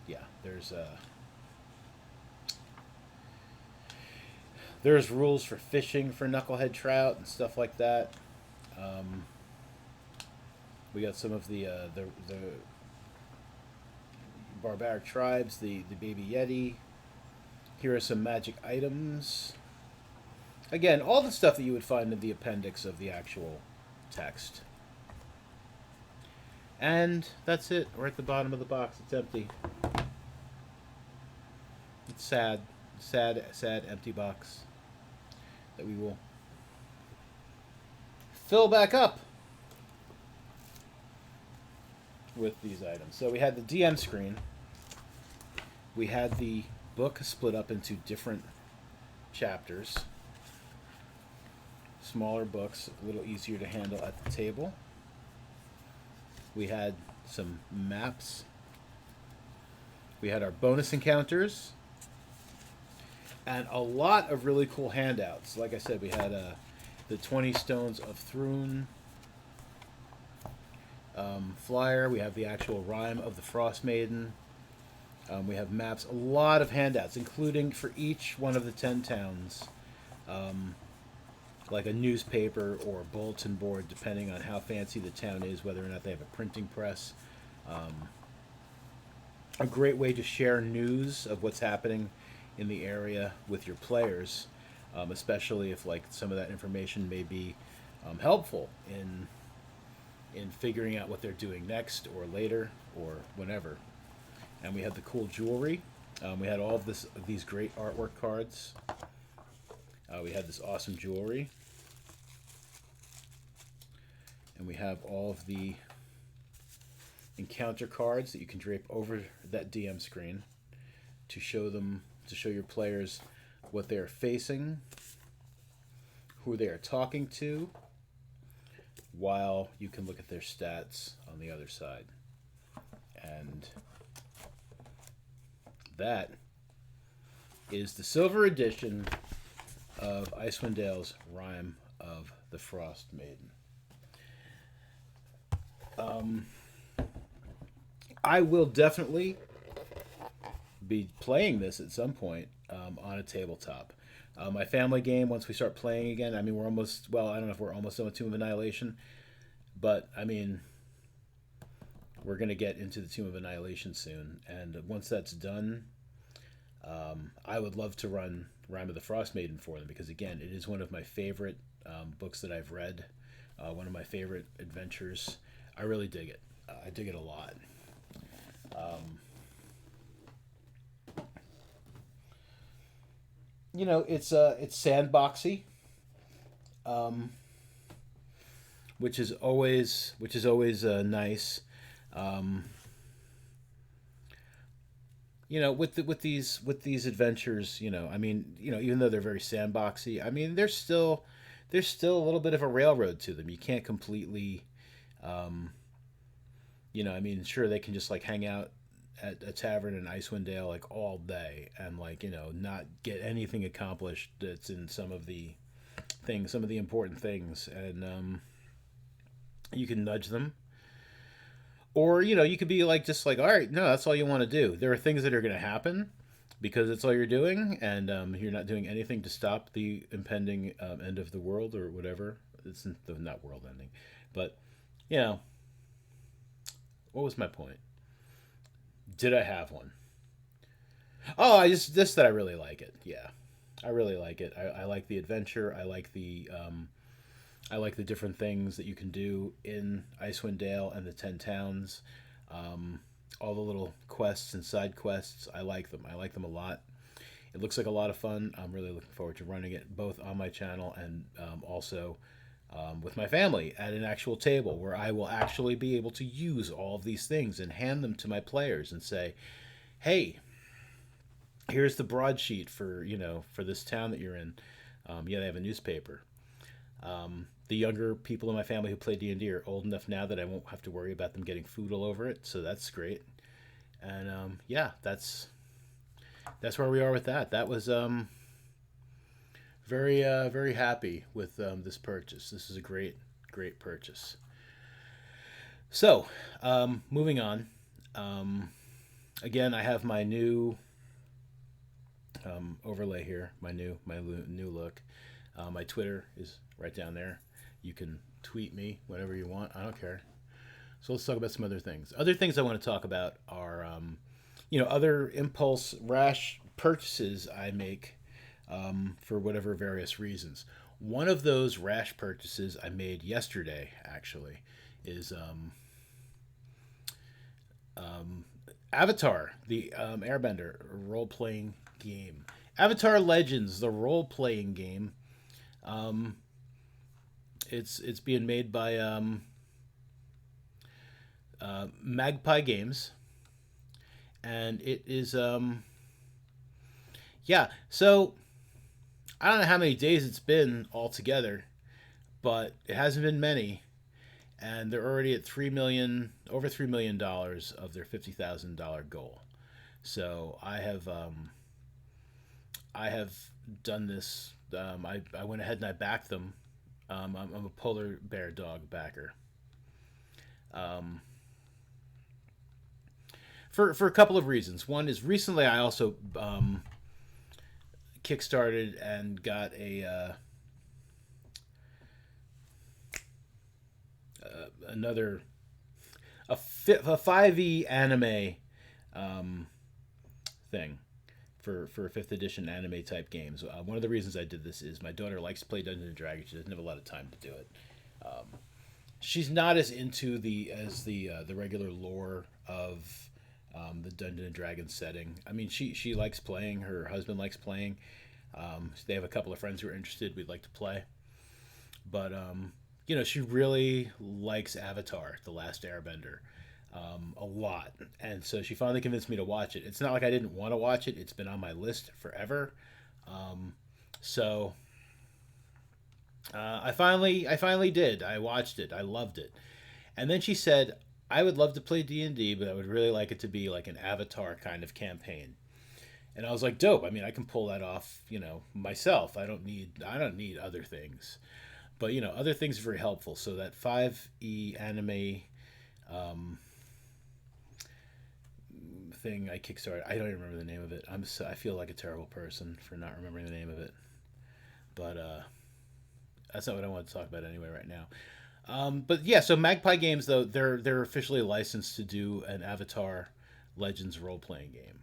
yeah, there's rules for fishing for Knucklehead Trout and stuff like that. We got some of the barbaric tribes, the baby yeti. Here are some magic items. Again, all the stuff that you would find in the appendix of the actual text. And that's it. We're at the bottom of the box. It's empty. It's sad. Sad, empty box that we will fill back up with these items. So we had the DM screen. We had the book split up into different chapters. Smaller books, a little easier to handle at the table. We had some maps. We had our bonus encounters. And a lot of really cool handouts. Like I said, we had the 20 Stones of Thrun flyer. We have the actual Rime of the Frostmaiden. We have maps. A lot of handouts, including for each one of the 10 towns. Like a newspaper or a bulletin board, depending on how fancy the town is, whether or not they have a printing press. A great way to share news of what's happening in the area with your players, especially if like some of that information may be helpful in figuring out what they're doing next or later or whenever. And we had the cool jewelry. We had all of these great artwork cards. We had this awesome jewelry. And we have all of the encounter cards that you can drape over that DM screen to show your players what they are facing, who they are talking to, while you can look at their stats on the other side. And that is the silver edition of Icewind Dale's Rime of the Frostmaiden. I will definitely be playing this at some point on a tabletop. My family game, once we start playing again, I mean, we're almost, well, I don't know if we're almost done with Tomb of Annihilation, but, I mean, we're going to get into the Tomb of Annihilation soon, and once that's done, I would love to run Rime of the Frostmaiden for them, because, again, it is one of my favorite books that I've read, one of my favorite adventures. I really dig it. I dig it a lot. You know, it's sandboxy, which is always nice. You know, with these adventures, you know, I mean, you know, even though they're very sandboxy, I mean, there's still a little bit of a railroad to them. You can't completely, you know, I mean, sure, they can just like hang out at a tavern in Icewind Dale like all day and like, you know, not get anything accomplished that's in some of the things, some of the important things, and you can nudge them. Or, you know, you could be like, just like, all right, no, that's all you want to do. There are things that are going to happen because it's all you're doing, and you're not doing anything to stop the impending end of the world or whatever. It's not world ending. But, you know, what was my point? Did I have one? Oh, just that I really like it. Yeah, I really like it. I like the adventure. I like the different things that you can do in Icewind Dale and the 10 towns. All the little quests and side quests, I like them. I like them a lot. It looks like a lot of fun. I'm really looking forward to running it both on my channel and also with my family at an actual table where I will actually be able to use all of these things and hand them to my players and say, hey, here's the broadsheet for for this town that you're in. Yeah, they have a newspaper. The younger people in my family who play D&D are old enough now that I won't have to worry about them getting food all over it, so that's great. And yeah, that's where we are with that. That was very happy with this purchase. This is a great purchase. So moving on. Again, I have my new overlay here. My new look. My Twitter is right down there. You can tweet me whenever you want. I don't care. So let's talk about some other things. Other things I want to talk about are, other impulse rash purchases I make for whatever various reasons. One of those rash purchases I made yesterday, actually, is Avatar, the Airbender role playing game. Avatar Legends, the role playing game. It's being made by Magpie Games, and it is yeah. So I don't know how many days it's been altogether, but it hasn't been many, and they're already at over $3 million of their $50,000 goal. So I have done this. I went ahead and I backed them. I'm a polar bear dog backer. Um, for a couple of reasons. One is recently I also kickstarted and got another a 5e anime thing for fifth edition anime type games. One of the reasons I did this is my daughter likes to play Dungeons and Dragons. She doesn't have a lot of time to do it. Um, she's not as into the regular lore of the Dungeons and Dragons setting. I mean, she likes playing. Her husband likes playing. They have a couple of friends who are interested. We'd like to play, but she really likes Avatar: The Last Airbender a lot, and so she finally convinced me to watch it. It's not like I didn't want to watch it; it's been on my list forever. So I finally did. I watched it. I loved it, and then she said, "I would love to play D&D, but I would really like it to be like an Avatar kind of campaign." And I was like, "Dope! I mean, I can pull that off, myself. I don't need other things." But other things are very helpful. So that 5e anime um, thing I kickstarted, I don't even remember the name of it. I feel like a terrible person for not remembering the name of it. But that's not what I want to talk about anyway right now. But yeah, so Magpie Games though they're officially licensed to do an Avatar Legends role playing game.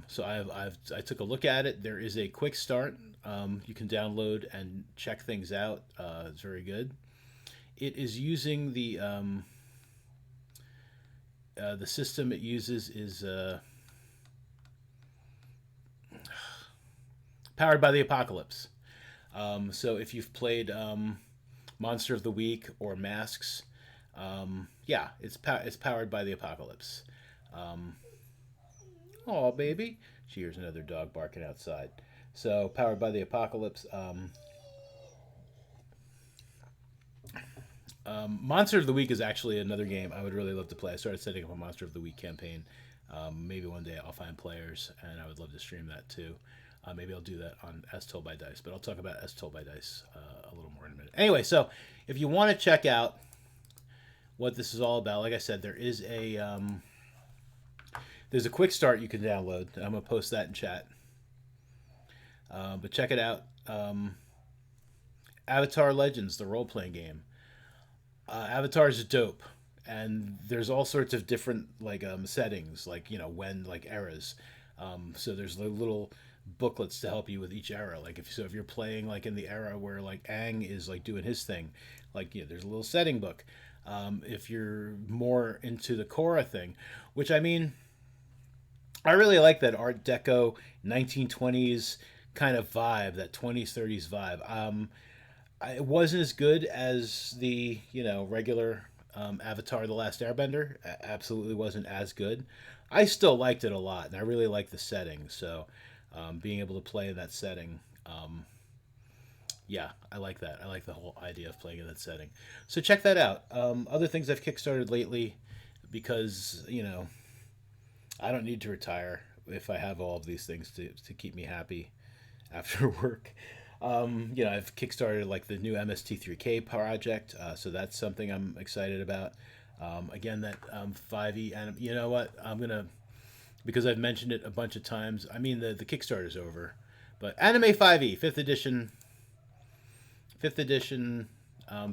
So I took a look at it. There is a quick start. You can download and check things out. It's very good. It is using the system it uses is powered by the apocalypse. So if you've played Monster of the Week or Masks, yeah, it's powered by the apocalypse. Um, Oh, baby. She hears another dog barking outside. So, powered by the apocalypse. Monster of the Week is actually another game I would really love to play. I started setting up a Monster of the Week campaign. Maybe one day I'll find players, and I would love to stream that too. Maybe I'll do that on As Told by Dice, but I'll talk about As Told by Dice a little more in a minute. Anyway, so if you want to check out what this is all about, like I said, there's a quick start you can download. I'm gonna post that in chat. But check it out. Avatar Legends, the role playing game. Avatar is dope, and there's all sorts of different settings, when eras. So there's little booklets to help you with each era. If you're playing in the era where Aang is doing his thing, there's a little setting book. If you're more into the Korra thing, which I mean, I really like that Art Deco 1920s kind of vibe, that 20s 30s vibe. It wasn't as good as the regular Avatar: The Last Airbender. Absolutely wasn't as good. I still liked it a lot, and I really liked the setting. So being able to play in that setting, yeah, I like that. I like the whole idea of playing in that setting. So check that out. Other things I've kickstarted lately, because I don't need to retire if I have all of these things to keep me happy after work. I've kickstarted like the new MST3K project, so that's something I'm excited about. Again, that 5e, and you know what? I'm gonna, because I've mentioned it a bunch of times. I mean, the Kickstarter's over, but Anime 5e, fifth edition,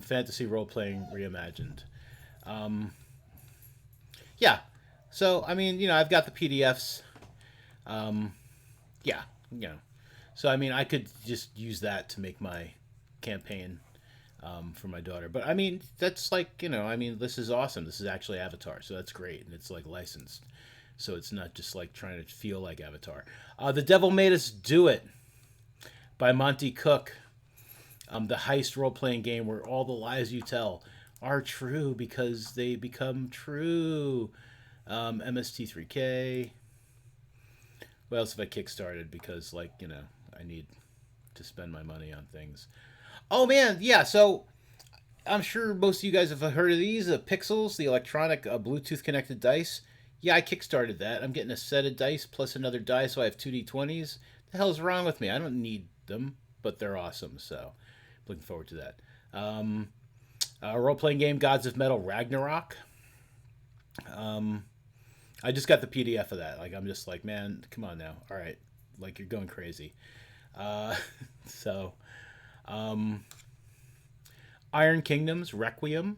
fantasy role playing reimagined. Um, yeah, so I mean, I've got the PDFs. Um, yeah, you know, so I mean, I could just use that to make my campaign for my daughter. But I mean, that's like, I mean, this is awesome. This is actually Avatar, so that's great, and it's like licensed, so it's not just like trying to feel like Avatar. The Devil Made Us Do It by Monty Cook, the heist role playing game where all the lies you tell are true because they become true. MST3K. What else have I kickstarted? Because I need to spend my money on things. Oh man, yeah. So I'm sure most of you guys have heard of these. Pixels, the electronic Bluetooth connected dice. Yeah, I kickstarted that. I'm getting a set of dice plus another die, so I have 2D20s. The hell's wrong with me? I don't need them, but they're awesome. So looking forward to that. Role playing game Gods of Metal Ragnarok. I just got the PDF of that. Like, I'm just like, man, come on now. All right, like, you're going crazy. Uh, so, Iron Kingdoms Requiem.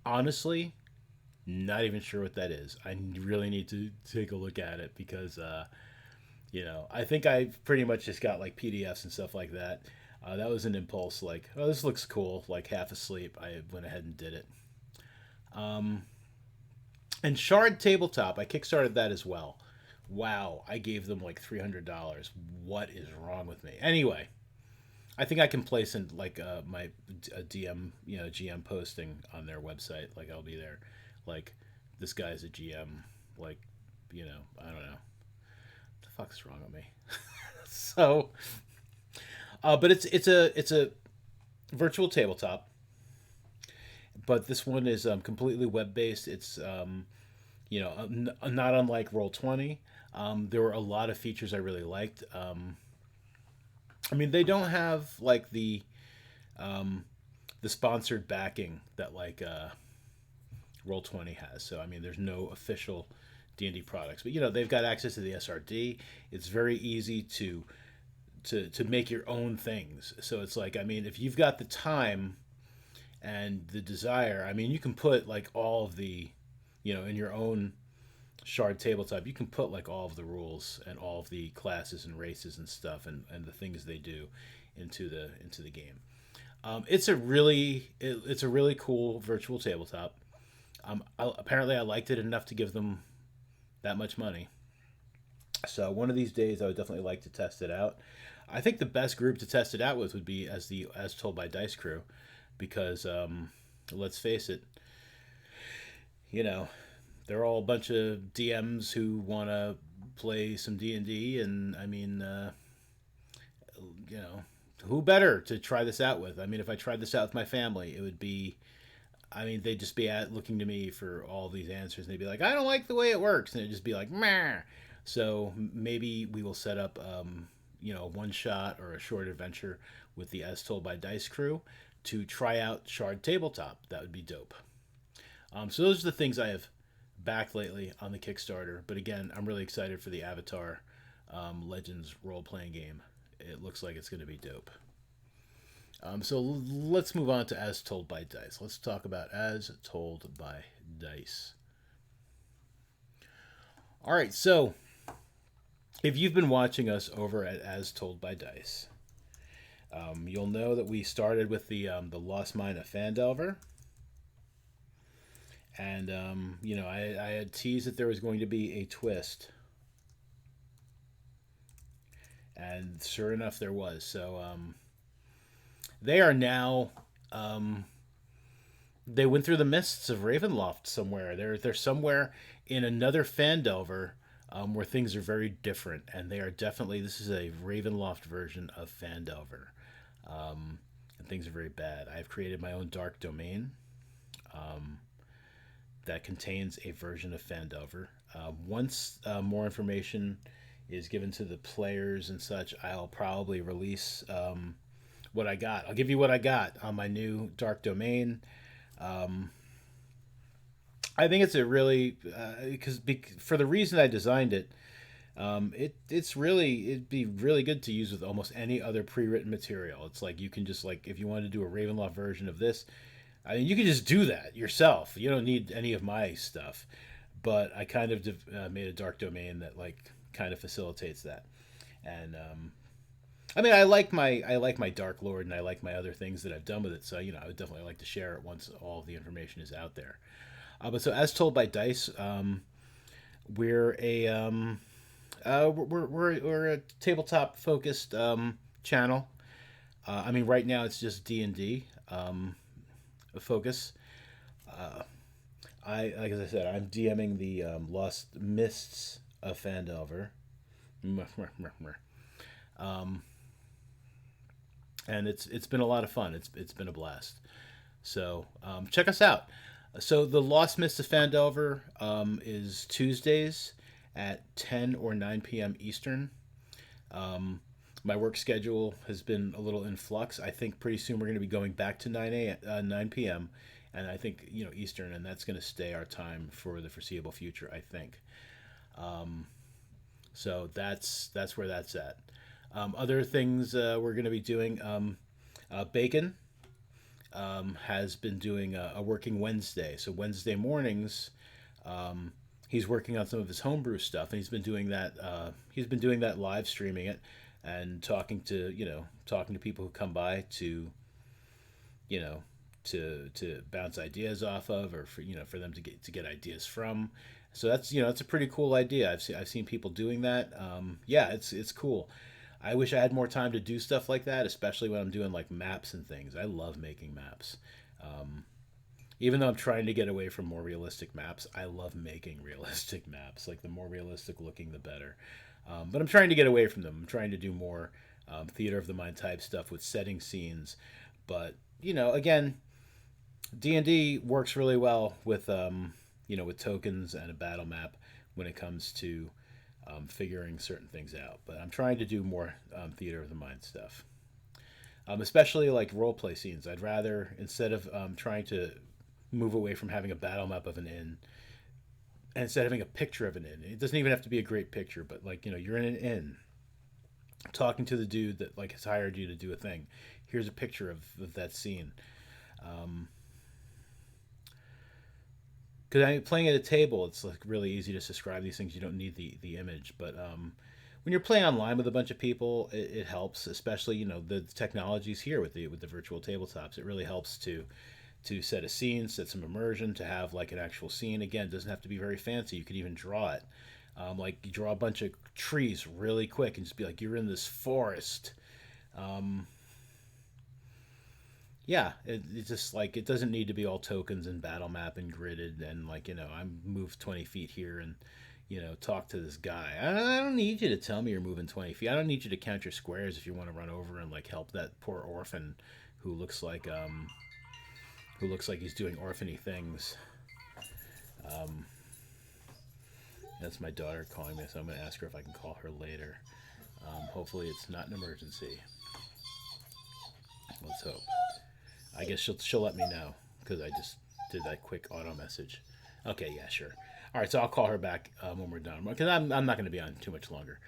Honestly, not even sure what that is. I really need to take a look at it because, I think I pretty much just got like PDFs and stuff like that. That was an impulse, like, oh, this looks cool. Like half asleep, I went ahead and did it. And Shard Tabletop, I kickstarted that as well. Wow, I gave them like $300. What is wrong with me? Anyway, I think I can place in like my DM, GM posting on their website. Like I'll be there. Like this guy's a GM. Like, I don't know. What the fuck's wrong with me? So, but it's a virtual tabletop. But this one is completely web based. It's not unlike Roll20. There were a lot of features I really liked. I mean, they don't have like the sponsored backing that like Roll20 has. So I mean, there's no official D&D products, but they've got access to the SRD. It's very easy to make your own things. So it's like, I mean, if you've got the time and the desire, I mean, you can put like all of the, in your own Shard tabletop, you can put like all of the rules and all of the classes and races and stuff and the things they do into the game. It's a really cool virtual tabletop. Apparently, I liked it enough to give them that much money. So one of these days, I would definitely like to test it out. I think the best group to test it out with would be as Told by Dice crew, because let's face it, they're all a bunch of DMs who want to play some D&D, and I mean, who better to try this out with? I mean, if I tried this out with my family, it would be, I mean, they'd just be looking to me for all these answers, and they'd be like, I don't like the way it works, and it'd just be like, meh. So maybe we will set up, a one shot or a short adventure with the As Told by Dice crew to try out Shard Tabletop. That would be dope. So those are the things I have backed lately on the Kickstarter. But again, I'm really excited for the Avatar Legends role-playing game. It looks like it's going to be dope. So let's move on to As Told by Dice. Let's talk about As Told by Dice. All right, so if you've been watching us over at As Told by Dice, you'll know that we started with the Lost Mine of Phandelver. And, I had teased that there was going to be a twist. And sure enough, there was. So they are now they went through the mists of Ravenloft somewhere. They're somewhere in another Phandelver where things are very different, and they are definitely, this is a Ravenloft version of Phandelver, and things are very bad. I've created my own dark domain that contains a version of Phandelver. Once more information is given to the players and such, I'll probably release what I got. I'll give you what I got on my new dark domain. I think it's a really because for the reason I designed it, it'd be really good to use with almost any other pre-written material. It's like you can just, like, if you want to do a Ravenloft version of this, I mean, you can just do that yourself. You don't need any of my stuff. But I kind of made a dark domain that, like, kind of facilitates that. And I mean, I like my Dark Lord, and I like my other things that I've done with it. So, you know, I would definitely like to share it once all the information is out there. But so, as told by Dice, we're a tabletop focused channel. I mean, right now it's just D&D focus. Like as I said, I'm DMing the Lost Mists of Phandelver. And it's been a lot of fun. It's been a blast. So check us out. So the Lost Mists of Phandelver is Tuesdays at 10 or 9 p.m. Eastern. My work schedule has been a little in flux. I think pretty soon we're going to be going back to 9 p.m. and I think, you know, Eastern, and that's going to stay our time for the foreseeable future, I think. So that's where that's at. Other things we're going to be doing. Bacon has been doing a working Wednesday. So Wednesday mornings, he's working on some of his homebrew stuff, and he's been doing that. He's been doing that, live streaming it, and talking to people who come by to, you know, to bounce ideas off of, or for them to get ideas from. So that's a pretty cool idea. I've seen people doing that. Yeah, it's cool. I wish I had more time to do stuff like that, especially when I'm doing like maps and things. I love making maps. Even though I'm trying to get away from more realistic maps, I love making realistic maps. Like, the more realistic looking, the better. But I'm trying to get away from them. I'm trying to do more theater of the mind type stuff with setting scenes. But, again, D&D works really well with, with tokens and a battle map when it comes to figuring certain things out. But I'm trying to do more theater of the mind stuff. Especially like roleplay scenes. I'd rather, instead of trying to move away from having a battle map of an inn, and instead of having a picture of an inn, it doesn't even have to be a great picture, but like, you're in an inn talking to the dude that like has hired you to do a thing. Here's a picture of that scene. Because playing at a table, it's like really easy to describe these things. You don't need the image, but when you're playing online with a bunch of people, it helps. Especially, the technology's here with the virtual tabletops. It really helps to set a scene, set some immersion, to have like an actual scene. Again, it doesn't have to be very fancy. You could even draw it. Like, you draw a bunch of trees really quick and just be like, you're in this forest. Yeah, it's just like, it doesn't need to be all tokens and battle map and gridded and like, I moved 20 feet here and, talk to this guy. I don't need you to tell me you're moving 20 feet. I don't need you to count your squares if you want to run over and like help that poor orphan who looks like he's doing orphany things. That's my daughter calling me, so I'm going to ask her if I can call her later. Hopefully it's not an emergency. Let's hope. I guess she'll let me know, because I just did that quick auto message. Okay, yeah, sure. All right, so I'll call her back when we're done, because I'm not going to be on too much longer.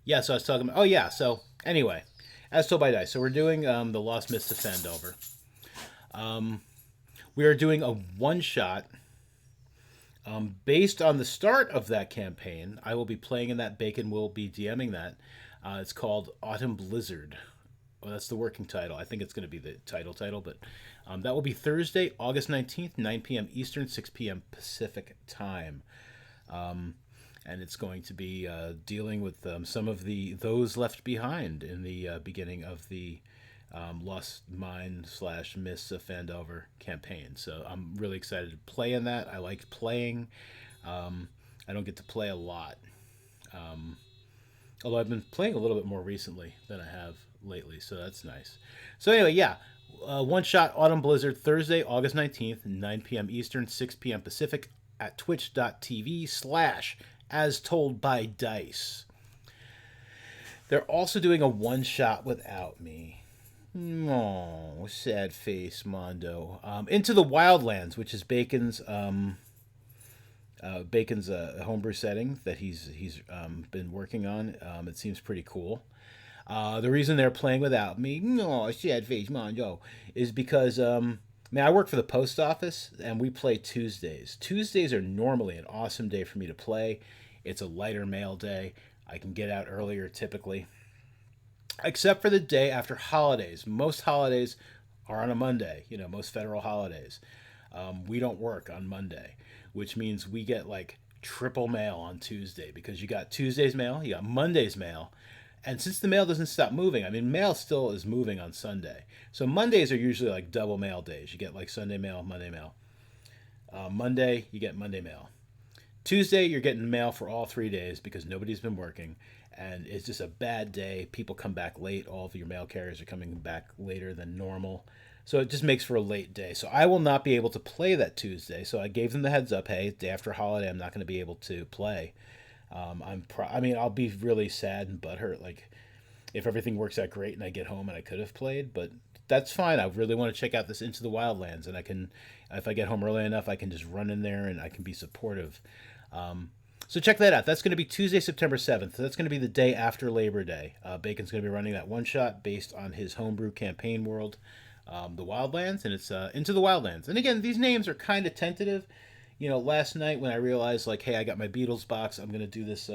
Yeah, so I was talking about... Oh, yeah, so anyway, as told by Dice, so we're doing the Lost Mists of Phandelver. We are doing a one-shot based on the start of that campaign. I will be playing in that. Bacon will be DMing that. It's called Autumn Blizzard. Well, that's the working title. I think it's going to be the title, but that will be Thursday, August 19th, 9 p.m. Eastern, 6 p.m. Pacific time. And it's going to be dealing with some of those left behind in the beginning of the Lost Mine / Mists of Phandelver campaign. So I'm really excited to play in that. I like playing. I don't get to play a lot. Although I've been playing a little bit more recently than I have lately, so that's nice. So anyway, yeah, One Shot Autumn Blizzard Thursday, August 19th, 9 p.m. Eastern, 6 p.m. Pacific at twitch.tv/ As Told by Dice. They're also doing a one shot without me. Oh, sad face, Mondo. Into the Wildlands, which is Bacon's homebrew setting that he's been working on. It seems pretty cool. The reason they're playing without me, no, sad face, Mondo, is because I work for the post office and we play Tuesdays. Tuesdays are normally an awesome day for me to play. It's a lighter mail day. I can get out earlier typically, except for the day after holidays. Most holidays are on a Monday. Most federal holidays. We don't work on Monday, which means we get like triple mail on Tuesday, because you got Tuesday's mail, you got Monday's mail. And since the mail doesn't stop moving, mail still is moving on Sunday. So Mondays are usually like double mail days. You get like Sunday mail, Monday mail. Monday, you get Monday mail. Tuesday, you're getting mail for all 3 days because nobody's been working. And it's just a bad day. People come back late. All of your mail carriers are coming back later than normal. So it just makes for a late day. So I will not be able to play that Tuesday. So I gave them the heads up. Hey, day after holiday, I'm not going to be able to play. I'll be really sad and butthurt, like, if everything works out great and I get home and I could have played, but that's fine. I really want to check out this Into the Wildlands, and I can, if I get home early enough, I can just run in there and I can be supportive. So check that out. That's going to be Tuesday, September 7th. So that's going to be the day after Labor Day. Bacon's going to be running that one shot based on his homebrew campaign world, the Wildlands, and it's Into the Wildlands. And again, these names are kind of tentative. Last night when I realized, like, hey, I got my Beatles box, I'm gonna do this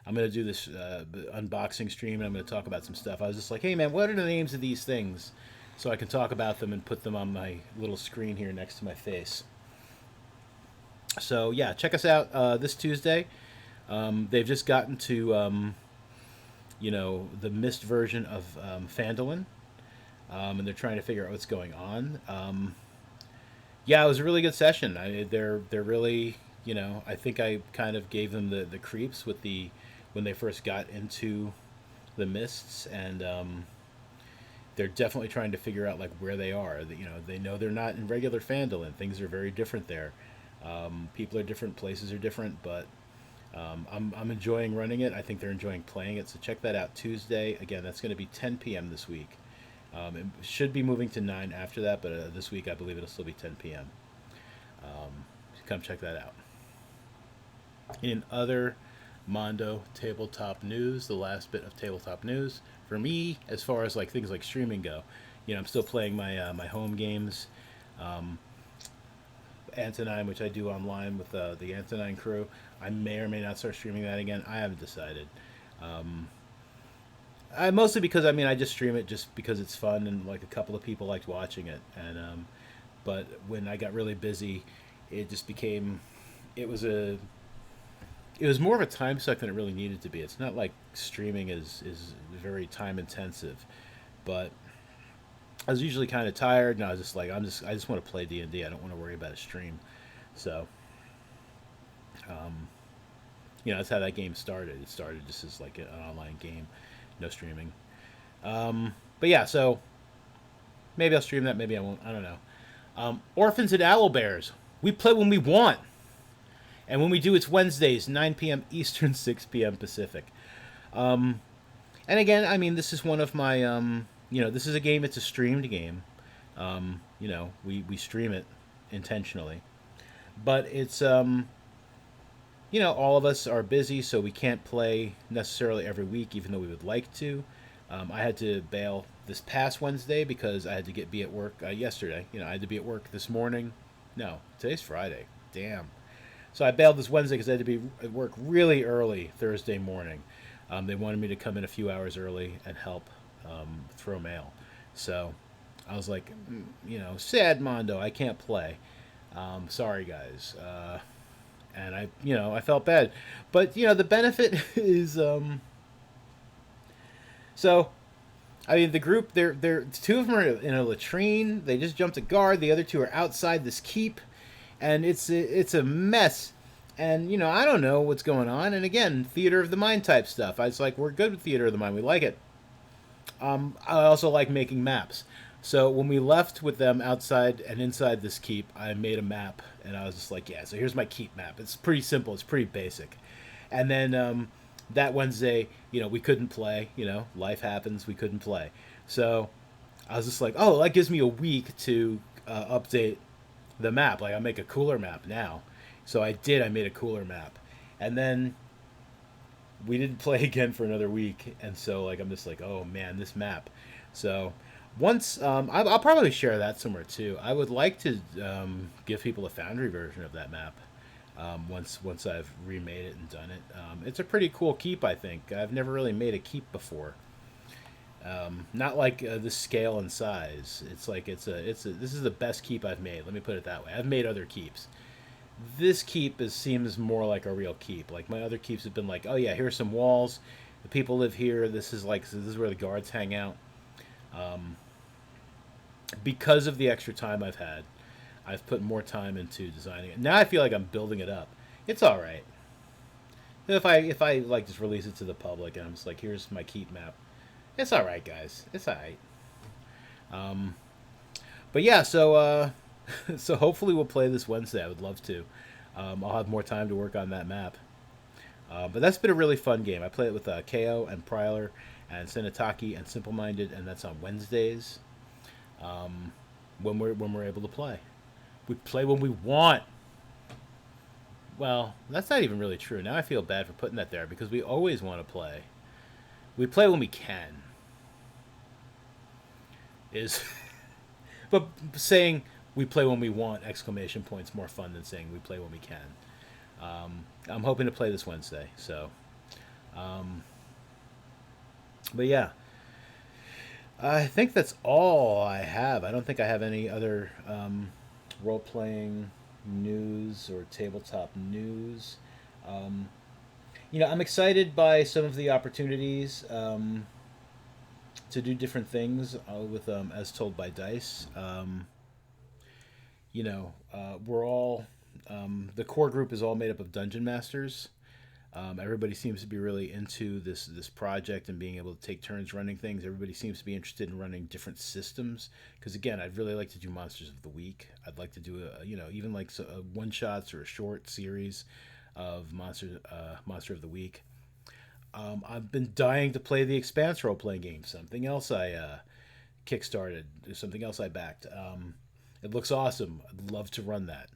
unboxing stream, and I'm gonna talk about some stuff. I was just like, hey man, what are the names of these things, so I can talk about them and put them on my little screen here next to my face. So yeah, check us out this Tuesday. They've just gotten to the mist version of Phandalin, and they're trying to figure out what's going on. Yeah, it was a really good session. They're really, I think I kind of gave them the creeps when they first got into the mists, and they're definitely trying to figure out like where they are. They know they're not in regular Phandalin. Things are very different there. People are different, places are different, but I'm enjoying running it. I think they're enjoying playing it. So check that out Tuesday. Again, that's going to be 10 p.m. this week. It should be moving to 9 after that, but this week I believe it'll still be 10 p.m. Come check that out. In other Mondo tabletop news, the last bit of tabletop news for me, as far as like things like streaming go, I'm still playing my home games, Antonine, which I do online with the Antonine crew. I may or may not start streaming that again. I haven't decided. Mostly because I just stream it just because it's fun, and like a couple of people liked watching it, and but when I got really busy, it just became it was more of a time suck than it really needed to be. It's not like streaming is very time intensive, but I was usually kind of tired, and I was just like I just want to play D&D. I don't want to worry about a stream, so that's how that game started. It started just as like an online game. No streaming. But yeah, so maybe I'll stream that, maybe I won't. I don't know. Orphans and Owlbears. We play when we want. And when we do, it's Wednesdays, 9 p.m. Eastern, 6 p.m. Pacific. And again, this is one of my, this is a game, it's a streamed game. We stream it intentionally. But it's, all of us are busy, so we can't play necessarily every week, even though we would like to. I had to bail this past Wednesday because I had to be at work yesterday. I had to be at work this morning. No, today's Friday. Damn. So I bailed this Wednesday because I had to be at work really early Thursday morning. They wanted me to come in a few hours early and help throw mail. So I was like, sad Mondo, I can't play. Sorry, guys. And I felt bad. But, the benefit is, so I mean, the group, they're two of them are in a latrine. They just jumped a guard. The other two are outside this keep, and it's a mess. And you know, I don't know what's going on. And again, theater of the mind type stuff. I was like, we're good with theater of the mind. We like it. I also like making maps. So when we left with them outside and inside this keep, I made a map, and I was just like, yeah. So here's my keep map. It's pretty simple. It's pretty basic. And then that Wednesday, you know, we couldn't play. You know, life happens. We couldn't play. So I was just like, oh, that gives me a week to update the map. Like, I'll make a cooler map now. So I did. I made a cooler map. And then we didn't play again for another week. And so, like, I'm just like, oh, man, this map. So once, I'll probably share that somewhere, too. I would like to give people a Foundry version of that map. Once I've remade it and done it, it's a pretty cool keep. I think I've never really made a keep before. Not like the scale and size. It's like this is the best keep I've made. Let me put it that way. I've made other keeps. This keep seems more like a real keep. Like my other keeps have been like, oh yeah, here's some walls. The people live here. This is where the guards hang out. Because of the extra time I've had, I've put more time into designing it. Now I feel like I'm building it up. It's all right. If I like just release it to the public and I'm just like, here's my keep map. It's all right, guys. It's all right. Um, but yeah, so so hopefully we'll play this Wednesday. I would love to. I'll have more time to work on that map. But that's been a really fun game. I play it with KO and Pryler and Senataki and Simple Minded, and that's on Wednesdays. When we're able to play, we play when we want. Well, that's not even really true. Now I feel bad for putting that there because we always want to play. We play when we can. Is but saying we play when we want exclamation points more fun than saying we play when we can. I'm hoping to play this Wednesday. So, but yeah, I think that's all I have. I don't think I have any other role playing news or tabletop news. Um, I'm excited by some of the opportunities to do different things with as told by dice. We're all the core group is all made up of dungeon masters. Everybody seems to be really into this project and being able to take turns running things. Everybody seems to be interested in running different systems. Because again, I'd really like to do Monsters of the Week. I'd like to do even like one shots or a short series of Monster of the Week. I've been dying to play the Expanse role playing game. Something else I kickstarted. Something else I backed. It looks awesome. I'd love to run that.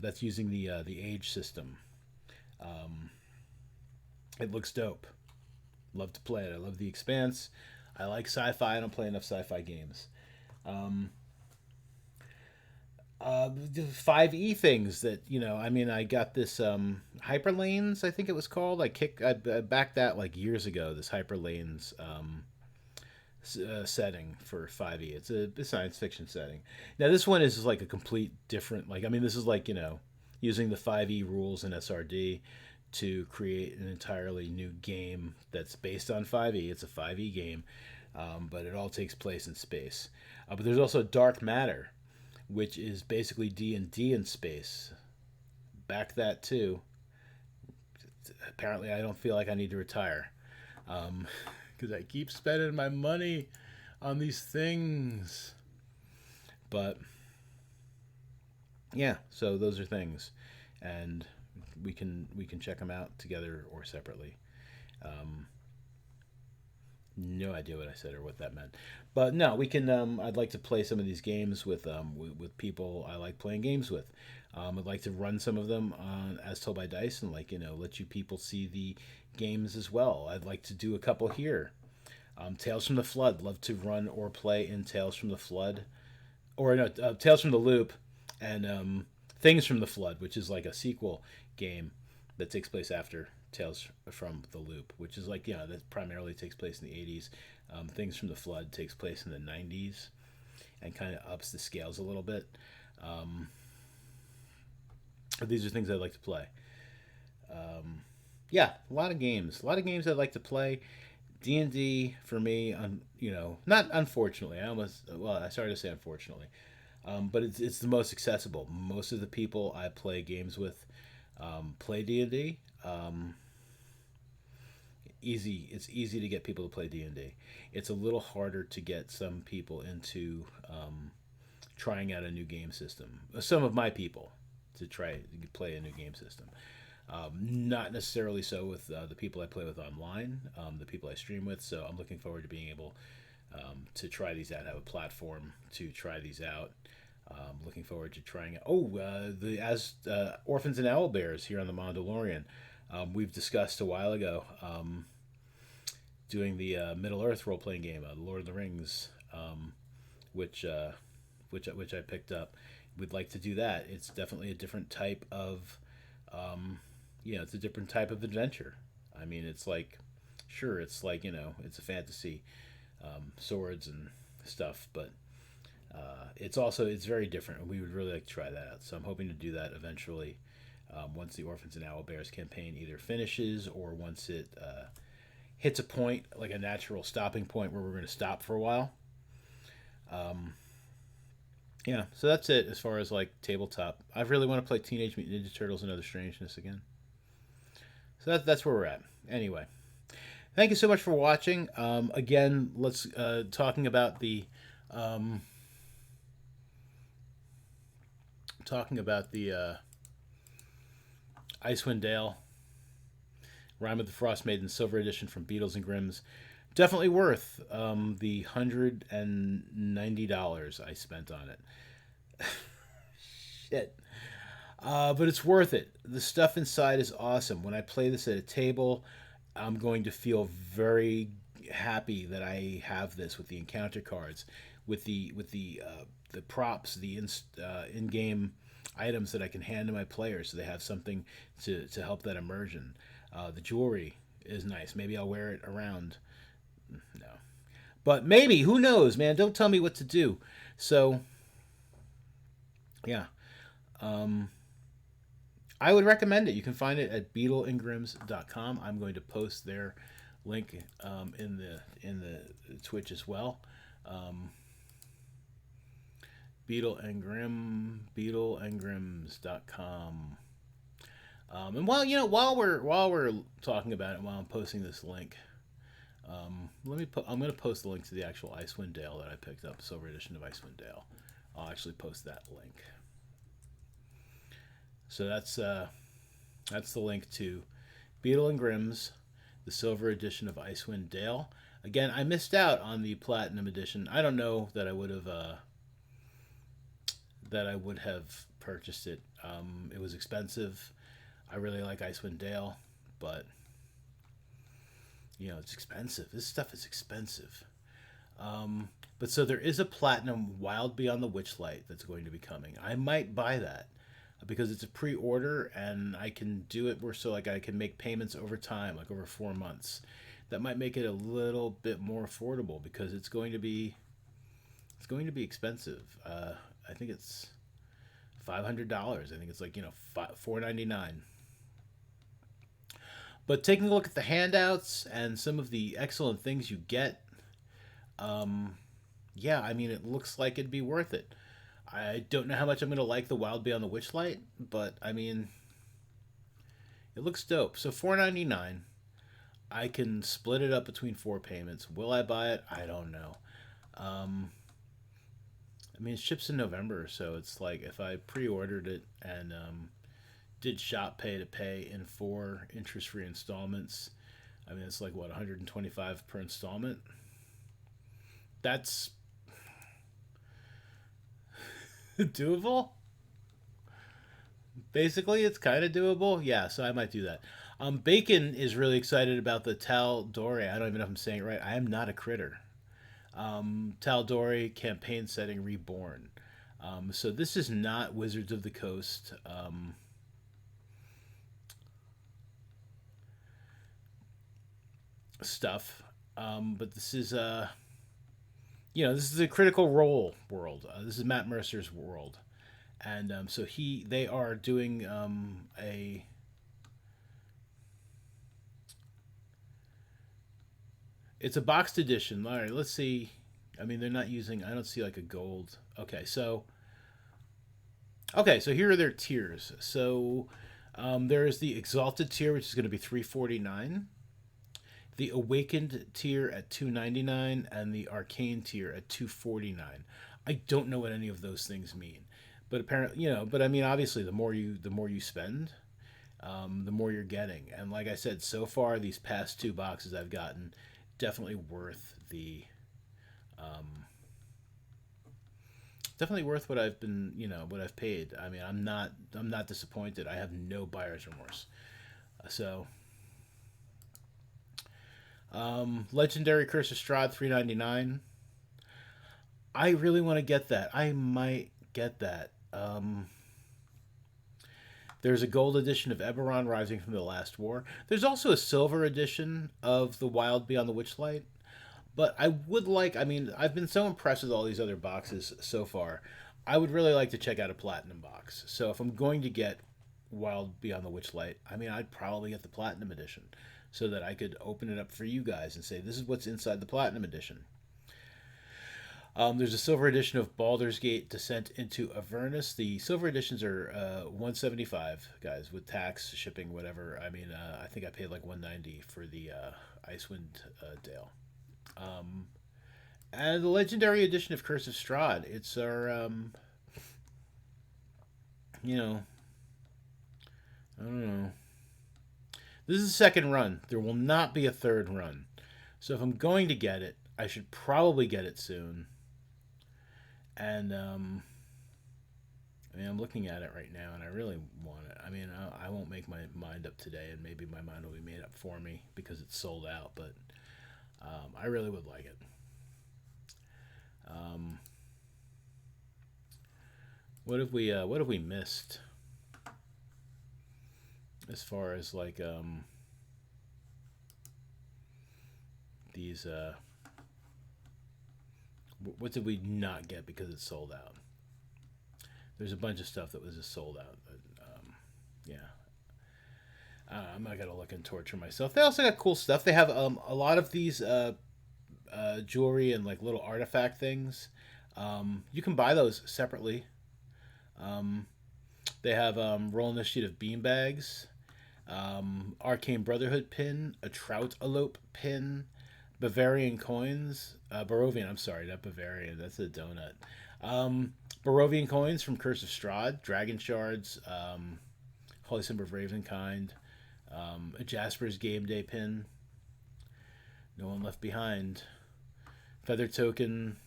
That's using the age system. It looks dope. Love to play it. I love the Expanse. I like sci-fi. I don't play enough sci-fi games. The 5e things that I got this Hyperlanes, I think it was called. I backed that like years ago. This Hyperlanes setting for 5e. It's a science fiction setting. Now this one is like a complete different. This is like using the 5e rules in SRD to create an entirely new game that's based on 5e. It's a 5e game, but it all takes place in space. But there's also Dark Matter, which is basically D&D in space. Back that too. Apparently I don't feel like I need to retire. Because I keep spending my money on these things. But yeah, so those are things. And we can check them out together or separately. No idea what I said or what that meant, but no, we can. I'd like to play some of these games with people I like playing games with. I'd like to run some of them on as told by dice and let you people see the games as well. I'd like to do a couple here. Tales from the Flood. Love to run or play in Tales from the Flood, or no, Tales from the Loop, and Things from the Flood, which is like a sequel game that takes place after Tales from the Loop, which is that primarily takes place in the 80s. Things from the Flood takes place in the 90s and kind of ups the scales a little bit. These are things I'd like to play. Yeah, a lot of games I'd like to play. D&D for me, not unfortunately. I started to say unfortunately, but it's the most accessible. Most of the people I play games with play D&D. It's easy to get people to play D&D. It's a little harder to get some people into trying out a new game system. Some of my people to try to play a new game system. Not necessarily so with the people I play with online, the people I stream with. So I'm looking forward to being able to try these out, have a platform to try these out. Looking forward to trying it. As Orphans and Owlbears here on the Mandalorian. We've discussed a while ago doing the Middle Earth role playing game, Lord of the Rings, which I picked up. We'd like to do that. It's definitely a different type of, it's a different type of adventure. I mean, it's like, sure, it's like it's a fantasy, swords and stuff, but it's very different. We would really like to try that out. So I'm hoping to do that eventually. Once the Orphans and Owlbears campaign either finishes or once it hits a point, like a natural stopping point where we're going to stop for a while. So that's it as far as like tabletop. I really want to play Teenage Mutant Ninja Turtles and Other Strangeness again. So that's where we're at. Anyway, thank you so much for watching. Again, let's talking about the Icewind Dale, Rime of the Frostmaiden Silver Edition from Beatles and Grimm's. Definitely worth the $190 I spent on it. Shit. But it's worth it. The stuff inside is awesome. When I play this at a table, I'm going to feel very happy that I have this with the encounter cards, with the props, the in-game items that I can hand to my players so they have something to help that immersion. The jewelry is nice. Maybe I'll wear it around. No. But maybe, who knows, man? Don't tell me what to do. So, yeah. I would recommend it. You can find it at beetleandgrims.com. I'm going to post their link in the Twitch as well. beetleandgrims.com. And while we're talking about it, while I'm posting this link, I'm going to post the link to the actual Icewind Dale that I picked up, Silver Edition of Icewind Dale. I'll actually post that link. So that's the link to Beetle and Grimm's, the Silver Edition of Icewind Dale. Again, I missed out on the Platinum Edition. I don't know that I would have purchased it. It was expensive. I really like Icewind Dale, but it's expensive. This stuff is expensive. But so there is a Platinum Wild Beyond the Witchlight that's going to be coming. I might buy that because it's a pre-order and I can do it where I can make payments over time, like over 4 months. That might make it a little bit more affordable because it's going to be expensive. I think it's $500. I think it's like $4.99. But taking a look at the handouts and some of the excellent things you get, it looks like it'd be worth it. I don't know how much I'm going to like the Wild Beyond the Witchlight, but it looks dope. So $4.99. I can split it up between 4 payments. Will I buy it? I don't know. It ships in November, so it's like if I pre-ordered it and did shop pay to pay in 4 interest-free installments, it's like what, $125 per installment. That's doable. Basically, it's kind of doable. Yeah, so I might do that. Bacon is really excited about the Tal'Dorei. I don't even know if I'm saying it right. I am not a critter. Tal'Dorei campaign setting reborn. So this is not Wizards of the Coast. Stuff. But this is this is a Critical Role world. This is Matt Mercer's world. And so they are doing It's a boxed edition. All right, let's see. I mean, they're not using. I don't see like a gold. Okay, so here are their tiers. So there's the Exalted tier, which is going to be $349. The Awakened tier at $299, and the Arcane tier at $249. I don't know what any of those things mean, but apparently, But I mean, obviously, the more you spend, the more you're getting. And like I said, so far these past two boxes I've gotten, definitely worth the definitely worth what I've been, what I've paid. I mean, I'm not disappointed. I have no buyer's remorse. So, Legendary Curse of Strahd, $399. I really want to get that. I might get that. There's a gold edition of Eberron Rising from the Last War. There's also a silver edition of The Wild Beyond the Witchlight. But I would like, I mean, I've been so impressed with all these other boxes so far. I would really like to check out a Platinum box. So if I'm going to get Wild Beyond the Witchlight, I mean, I'd probably get the Platinum edition so that I could open it up for you guys and say, this is what's inside the Platinum edition. There's a silver edition of Baldur's Gate Descent into Avernus. The silver editions are $175, guys, with tax, shipping, whatever. I mean, I think I paid like $190 for the Icewind Dale. And the Legendary edition of Curse of Strahd. It's our, I don't know. This is the second run. There will not be a third run. So if I'm going to get it, I should probably get it soon. And I mean, I'm looking at it right now, and I really want it. I mean, I won't make my mind up today, and maybe my mind will be made up for me because it's sold out. But I really would like it. What have we missed as far as like these? What did we not get because it's sold out? There's a bunch of stuff that was just sold out. But, yeah. I'm not going to look and torture myself. They also got cool stuff. They have a lot of these jewelry and like little artifact things. You can buy those separately. They have Roll Initiative beanbags, Arcane Brotherhood pin, a Trout Elope pin, Bavarian coins, Barovian, I'm sorry, not Bavarian, that's a donut. Barovian coins from Curse of Strahd, Dragon Shards, Holy Symbol of Ravenkind, a Jasper's Game Day pin, No One Left Behind, Feather Token,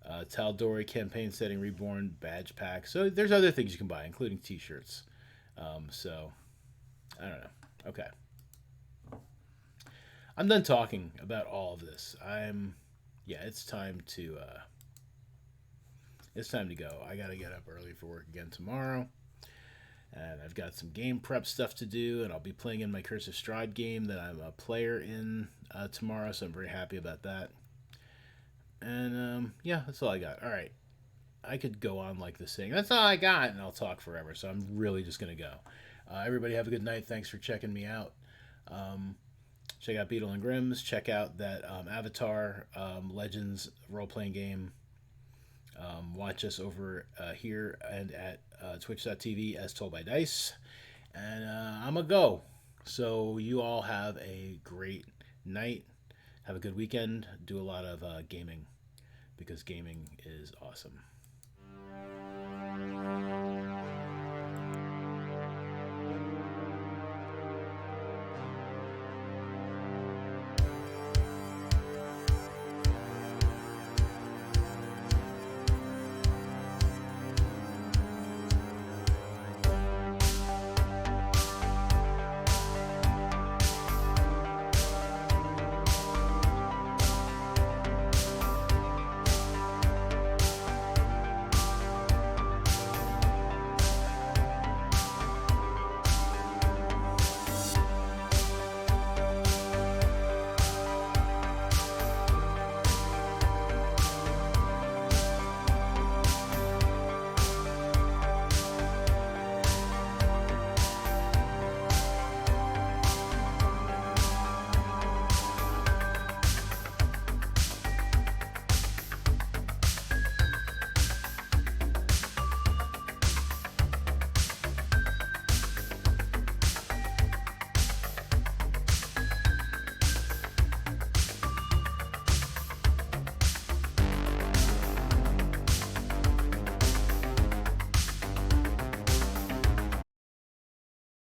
Tal'Dorei Campaign Setting Reborn badge pack. So there's other things you can buy, including t-shirts. So, I don't know. Okay. I'm done talking about all of this. It's time to go. I gotta get up early for work again tomorrow. And I've got some game prep stuff to do, and I'll be playing in my Curse of Strahd game that I'm a player in tomorrow, so I'm very happy about that. And, that's all I got. All right. I could go on like this saying, that's all I got, and I'll talk forever, so I'm really just going to go. Everybody have a good night. Thanks for checking me out. Check out Beetle and Grimm's. Check out that Avatar Legends role-playing game. Watch us over here and at twitch.tv as told by Dice. And I'm going to go. So you all have a great night. Have a good weekend. Do a lot of gaming because gaming is awesome.